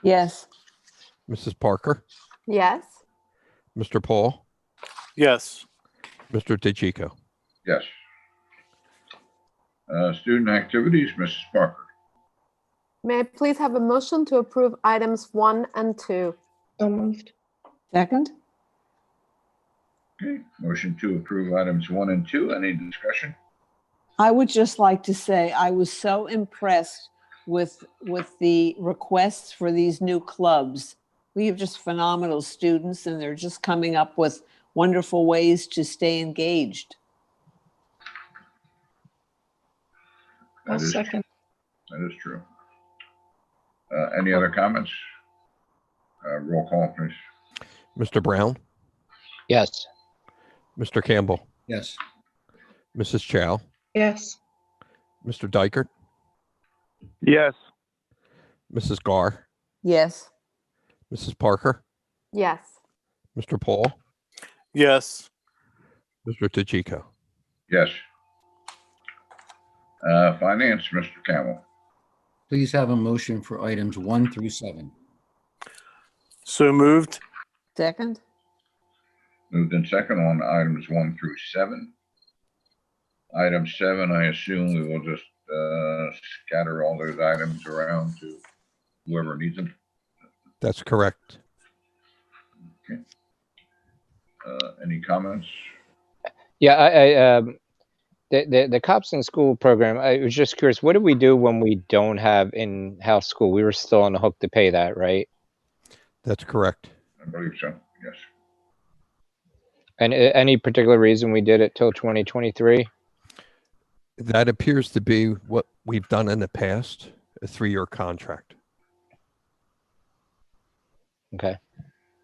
Yes. Mrs. Parker, Yes. Mr. Paul, Yes. Mr. Tuchico. Yes. Student activities, Mrs. Parker. May I please have a motion to approve items 1 and 2? So moved. Second? Okay, motion to approve items 1 and 2. Any discussion? I would just like to say I was so impressed with the requests for these new clubs. We have just phenomenal students and they're just coming up with wonderful ways to stay engaged. That is true. Any other comments? Roll call, please. Mr. Brown, Yes. Mr. Campbell, Yes. Mrs. Chow, Yes. Mr. Dykert, Yes. Mrs. Gar, Yes. Mrs. Parker, Yes. Mr. Paul, Yes. Mr. Tuchico. Yes. Finance, Mr. Campbell. Please have a motion for items 1 through 7. So moved. Second? Moved in second on items 1 through 7. Item 7, I assume we will just scatter all those items around to whoever needs them. That's correct. Okay. Any comments? Yeah, the cops in school program, I was just curious, what do we do when we don't have in-house school? We were still on the hook to pay that, right? That's correct. I believe so, yes. And any particular reason we did it till 2023? That appears to be what we've done in the past, a 3-year contract. Okay.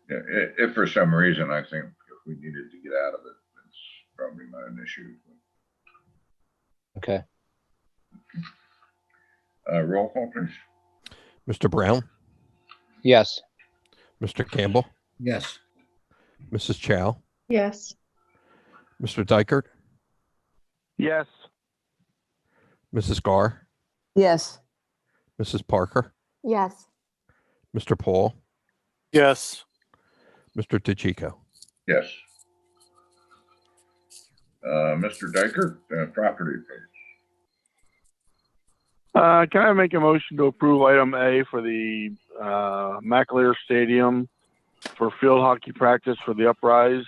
Yeah, if for some reason I think if we needed to get out of it, it's probably not an issue. Okay. Roll call, please. Mr. Brown, Yes. Mr. Campbell, Yes. Mrs. Chow, Yes. Mr. Dykert, Yes. Mrs. Gar, Yes. Mrs. Parker, Yes. Mr. Paul, Yes. Mr. DeChico. Yes. Mr. Dykert, property, please. Can I make a motion to approve item A for the McAleer Stadium for field hockey practice for the Uprise?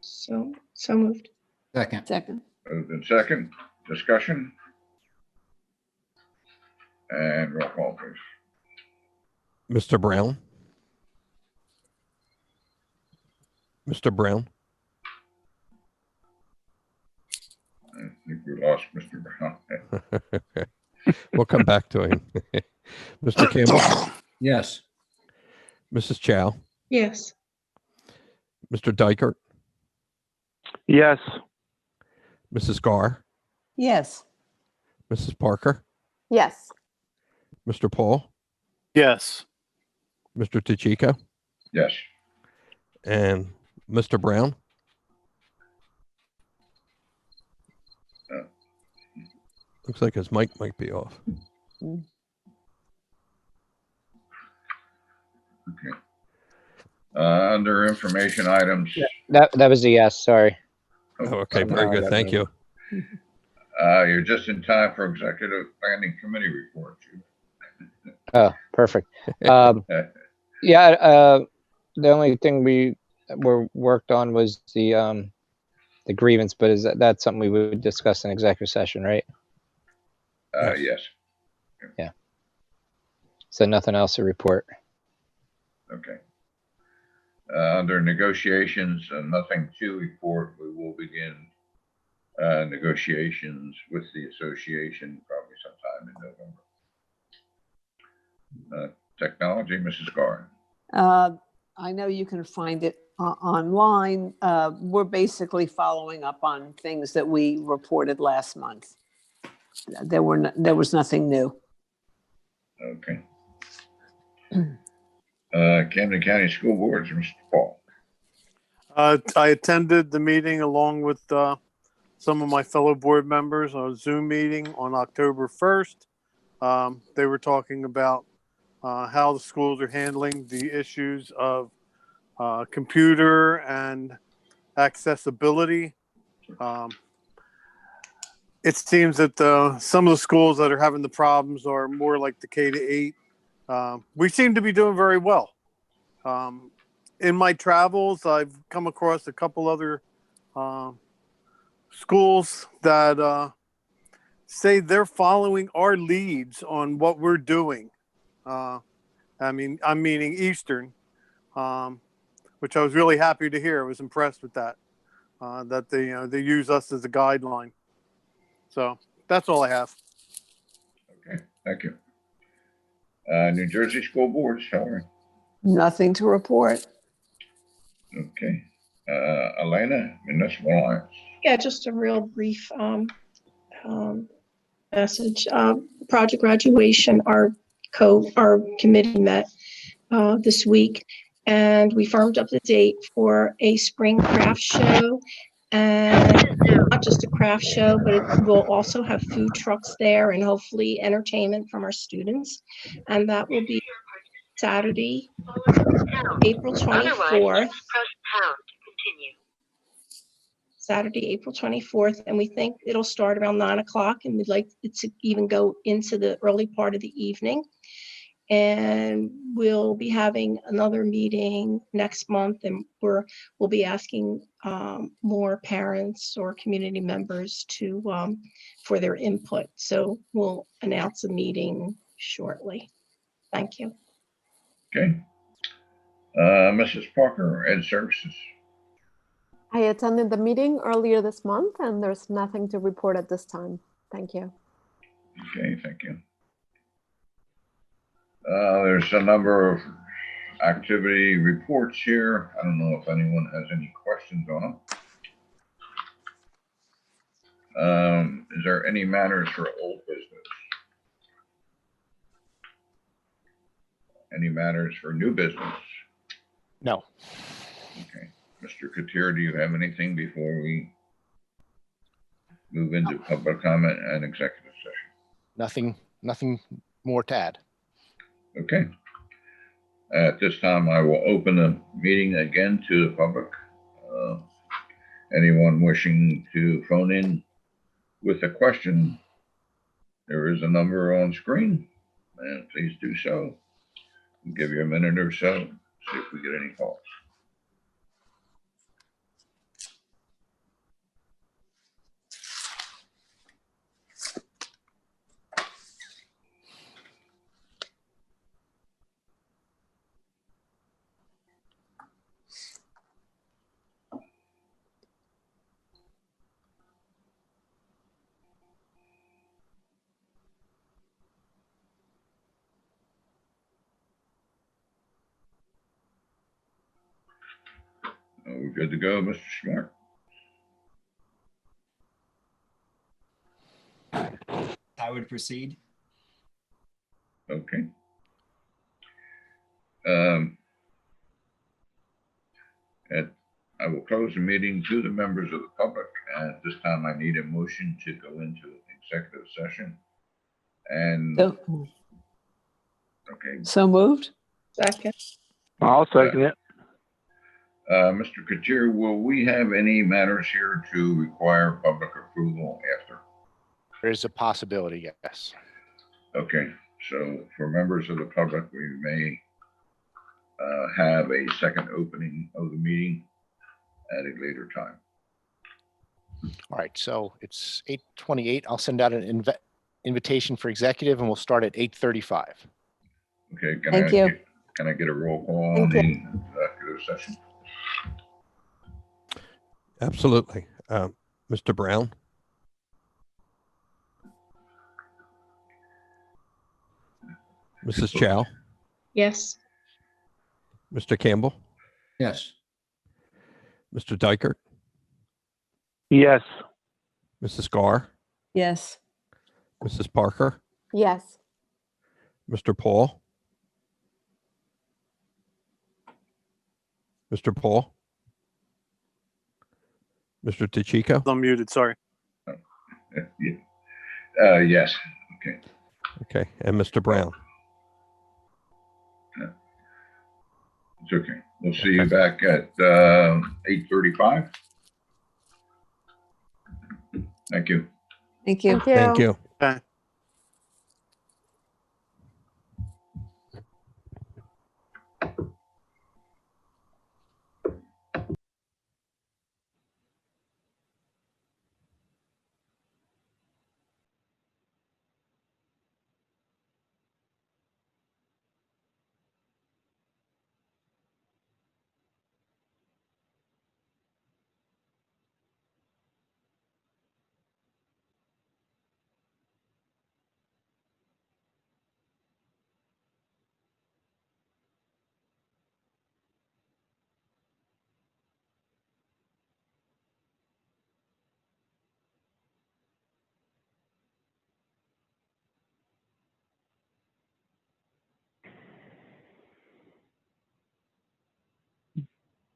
So moved. Second. Second? Moved in second. Discussion? And roll call, please. Mr. Brown, Mr. Brown, I think we lost Mr. Brown. we'll come back to him. Mr. Campbell, Yes. Mrs. Chow, Yes. Mr. Dykert, Yes. Mrs. Gar, Yes. Mrs. Parker, Yes. Mr. Paul, Yes. Mr. DeChico, Yes. and Mr. Brown. Looks like his mic might be off. Okay. Under information items. That was a yes, sorry. Oh, okay, very good. Thank you. You're just in time for executive planning committee report. Oh, perfect. Yeah, the only thing we were worked on was the grievance, but that's something we would discuss in executive session, right? Yes. Yeah. So nothing else to report. Okay. Under negotiations, nothing to report. We will begin negotiations with the association probably sometime in November. Technology, Mrs. Gar. I know you can find it online. We're basically following up on things that we reported last month. There was nothing new. Okay. Camden County School Boards, Mr. Paul. I attended the meeting along with some of my fellow board members on a Zoom meeting on October 1st. They were talking about how the schools are handling the issues of computer and accessibility. It seems that some of the schools that are having the problems are more like the K-8. We seem to be doing very well. In my travels, I've come across a couple other schools that say they're following our leads on what we're doing. I'm meaning Eastern, which I was really happy to hear. I was impressed with that. That they use us as a guideline. So that's all I have. Okay, thank you. New Jersey School Boards, Hillary. Nothing to report. Okay. Elena, Municipal Alliance. Yeah, just a real brief message. Project graduation, our committee met this week, and we firmed up the date for a spring craft show. And not just a craft show, but it will also have food trucks there and hopefully entertainment from our students. And that will be Saturday, April 24th. Saturday, April 24th, and we think it'll start around 9 o'clock, and we'd like it to even go into the early part of the evening. And we'll be having another meeting next month, and we'll be asking more parents or community members to for their input. So we'll announce a meeting shortly. Thank you. Okay. Mrs. Parker, Ed Services. I attended the meeting earlier this month, and there's nothing to report at this time. Thank you. Okay, thank you. There's a number of activity reports here. I don't know if anyone has any questions on them. Is there any matters for old business? Any matters for new business? No. Okay. Mr. Katir, do you have anything before we move into public comment and executive session? Nothing more to add. Okay. At this time, I will open the meeting again to the public. Anyone wishing to phone in with a question, there is a number on screen, and please do so. We'll give you a minute or so, see if we get any calls. We're good to go, Mr. Smart. I would proceed. Okay. I will close the meeting to the members of the public. And at this time, I need a motion to go into executive session. And okay. So moved. Second. I'll second it. Mr. Katir, will we have any matters here to require public approval after? There is a possibility, yes. Okay, so for members of the public, we may have a second opening of the meeting at a later time. All right, so it's 8:28. I'll send out an invitation for executive, and we'll start at 8:35. Okay, Thank you. Can I get a roll call on the executive session? Absolutely. Mr. Brown? Mrs. Chow? Yes. Mr. Campbell? Yes. Mr. Dykert? Yes. Mrs. Garr? Yes. Mrs. Parker? Yes. Mr. Paul? Mr. Paul? Mr. DeChico? I'm muted, sorry. Yes, okay. Okay, and Mr. Brown? It's okay. We'll see you back at 8:35. Thank you. Thank you. Thank you. Thank you. Okay.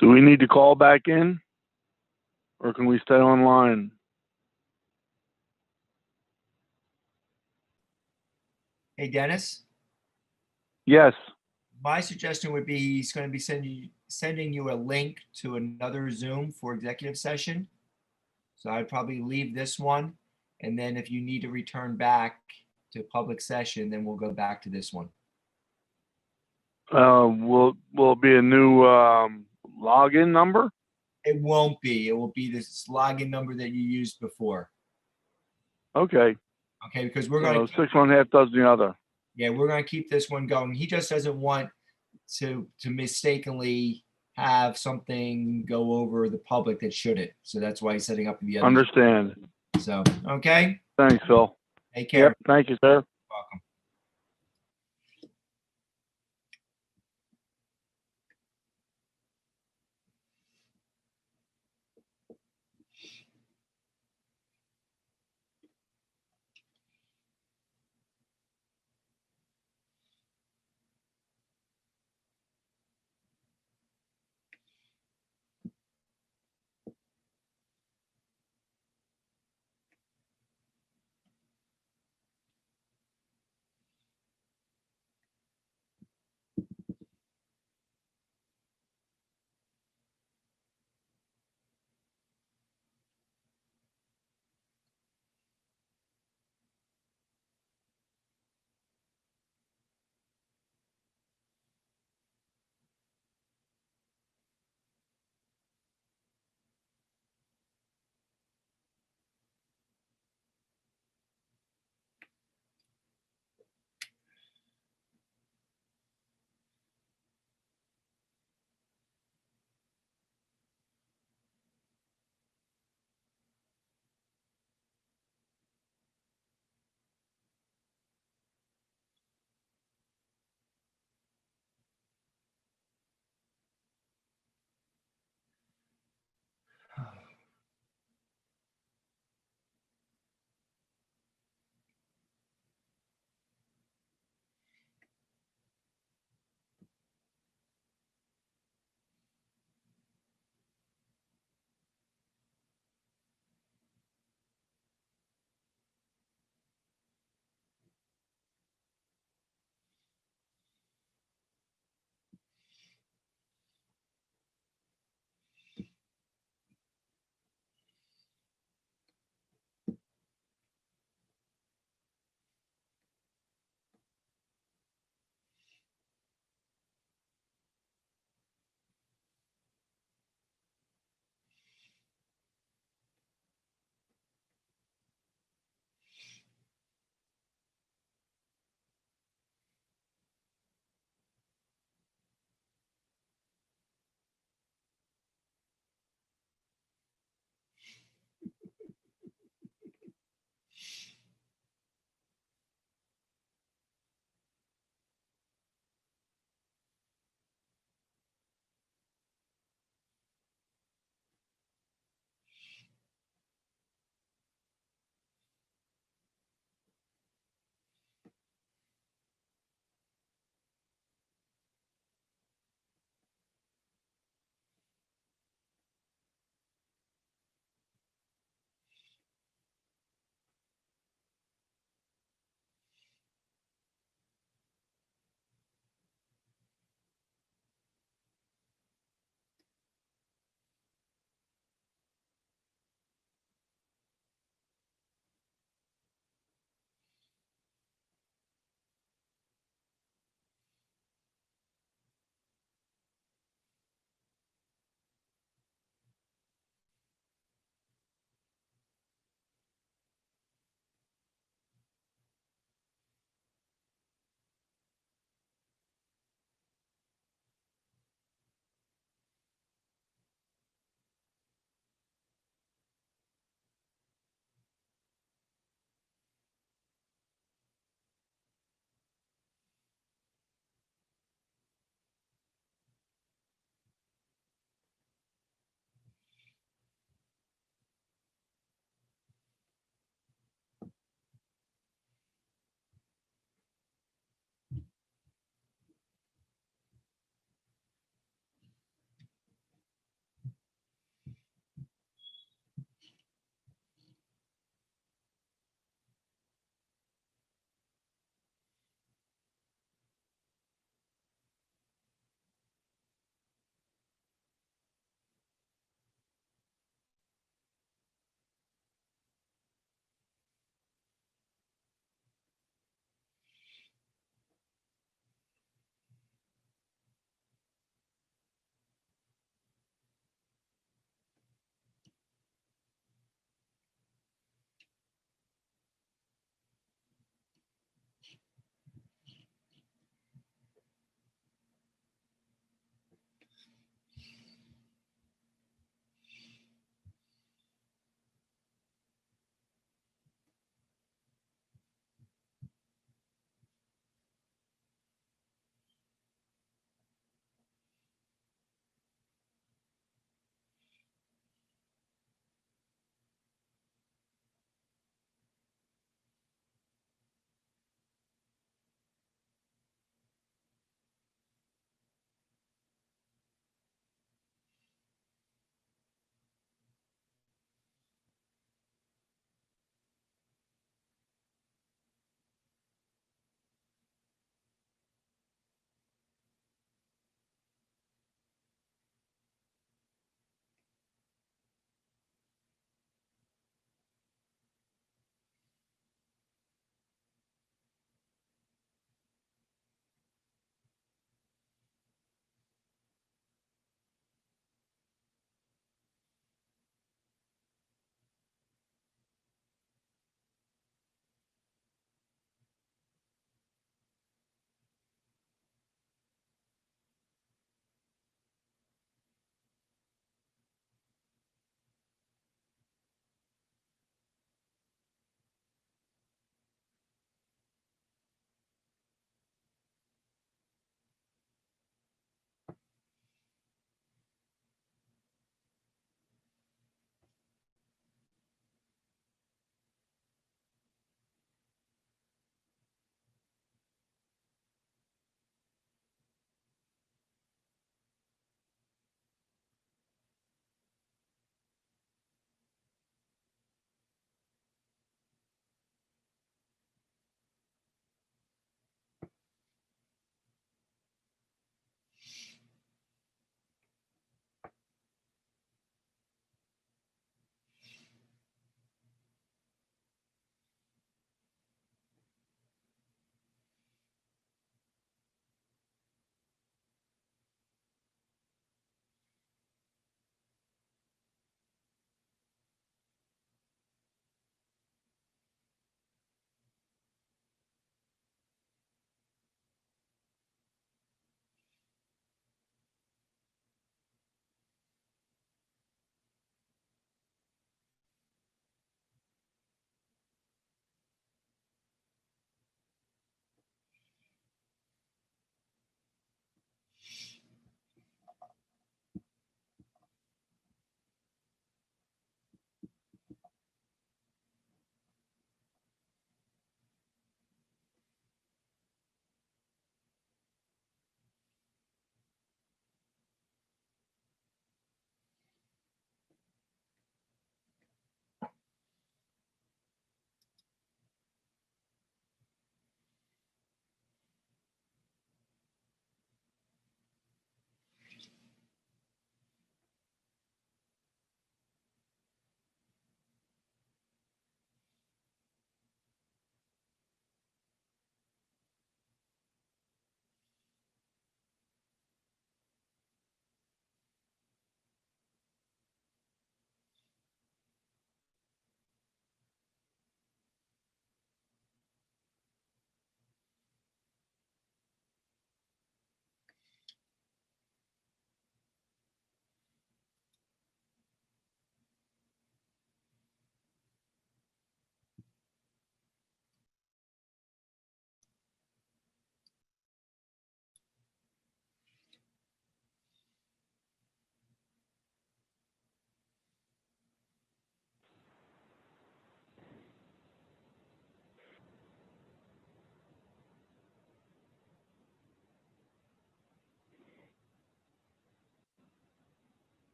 Do we need to call back in? Or can we stay online? Hey, Dennis, Yes. My suggestion would be he's going to be sending you a link to another Zoom for executive session. So I'd probably leave this one. And then if you need to return back to public session, then we'll go back to this one. Will it be a new login number? It won't be. It will be this login number that you used before. Okay. Okay, because we're going to six one half dozen the other. Yeah, we're going to keep this one going. He just doesn't want to mistakenly have something go over the public that shouldn't. So that's why he's setting up the other. Understand. So, okay. Thanks, Phil. Take care. Yep. Thank you, sir. Welcome.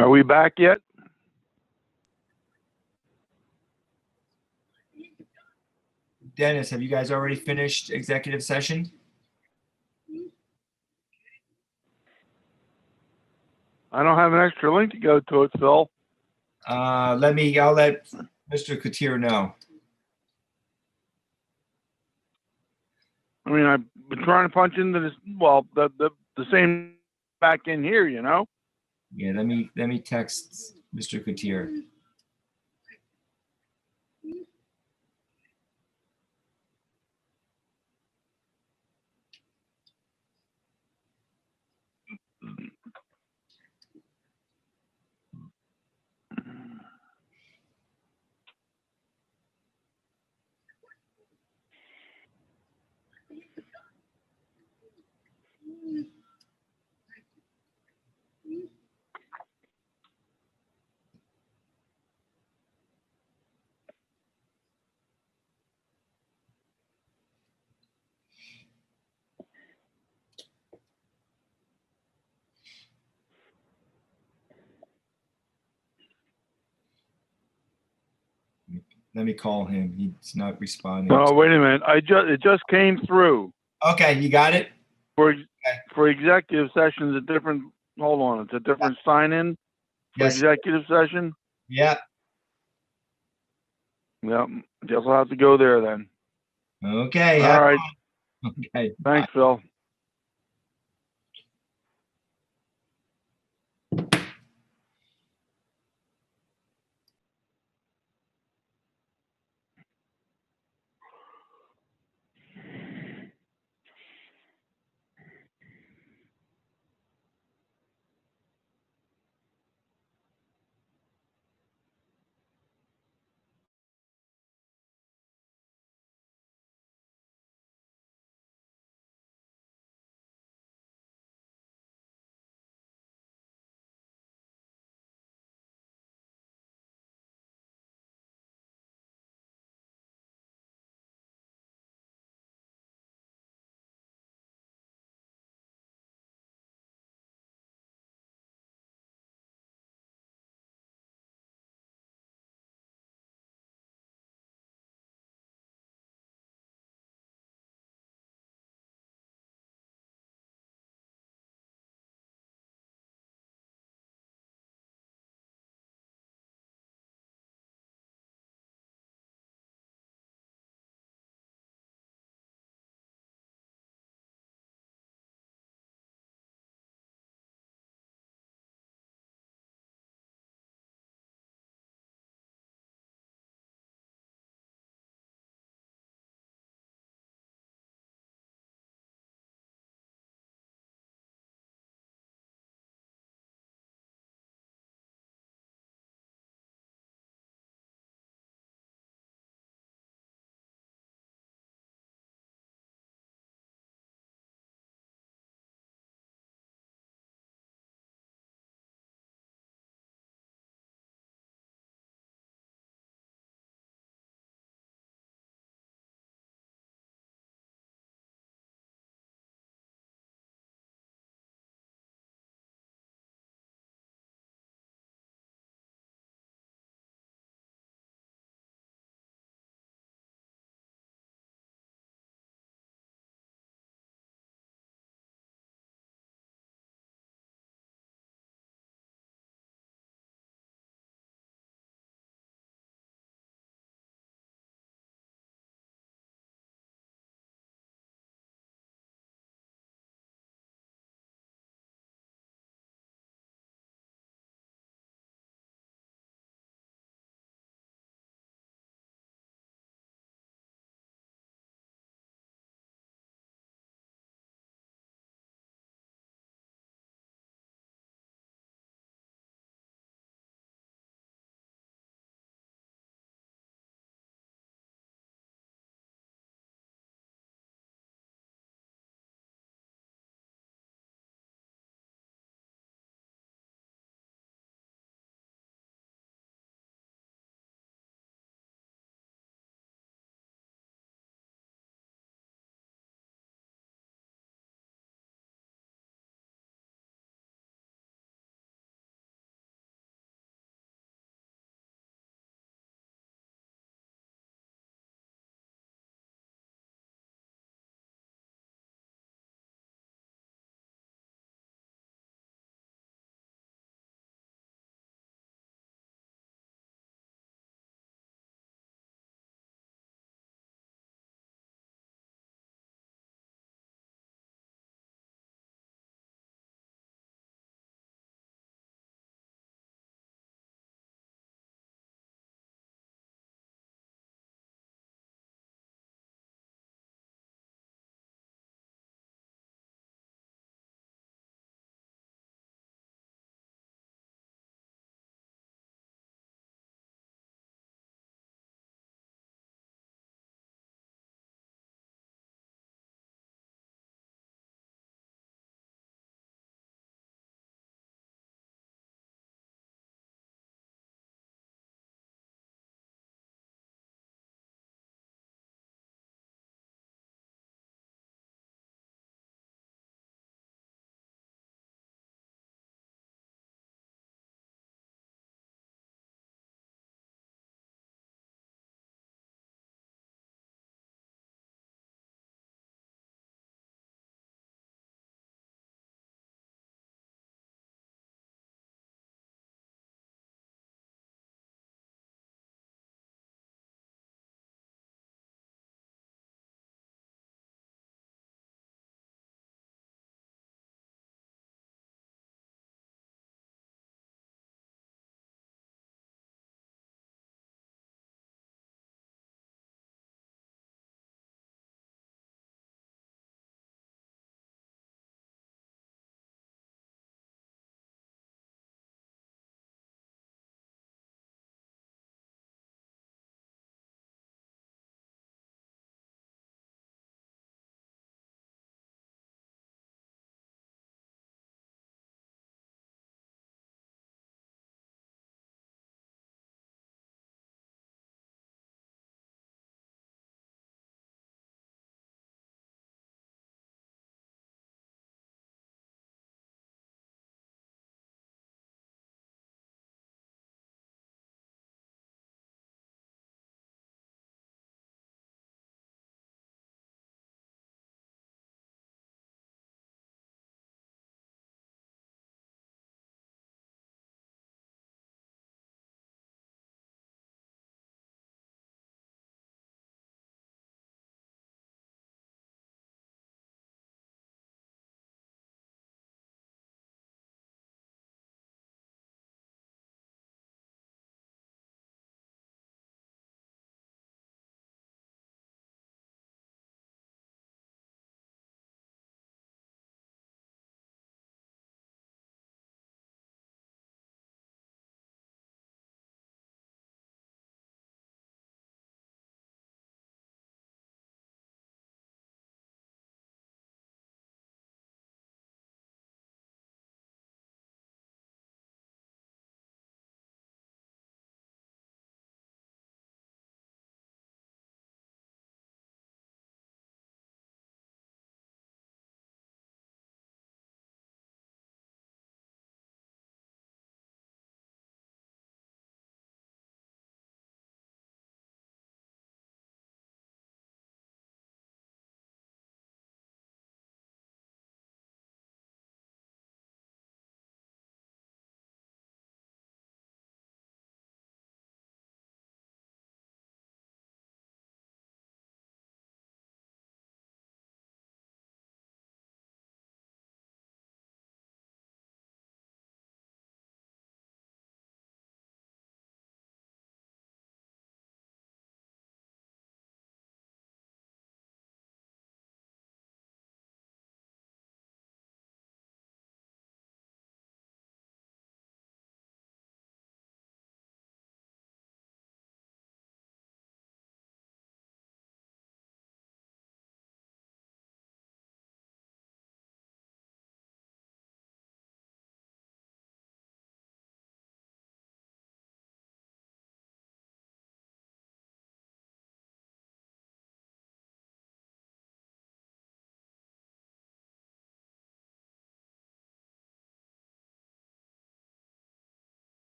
Are we back yet? Dennis, have you guys already finished executive session? I don't have an extra link to go to it, Phil. I'll let Mr. Katir know. I mean, I've been trying to punch into this, well, the same back in here, you know? Yeah, let me text Mr. Katir. Let me call him. He's not responding. Oh, wait a minute. It just came through. Okay, you got it? For executive sessions, a different, hold on, it's a different sign-in for Yes. executive session? Yeah. Yep, guess I'll have to go there then. Okay. All right. Okay. Thanks, Phil.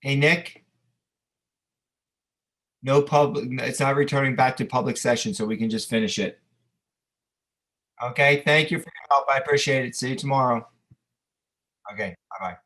Hey, Nick? No public, it's not returning back to public session, so we can just finish it. Okay, thank you for your help. I appreciate it. See you tomorrow. Okay, bye-bye.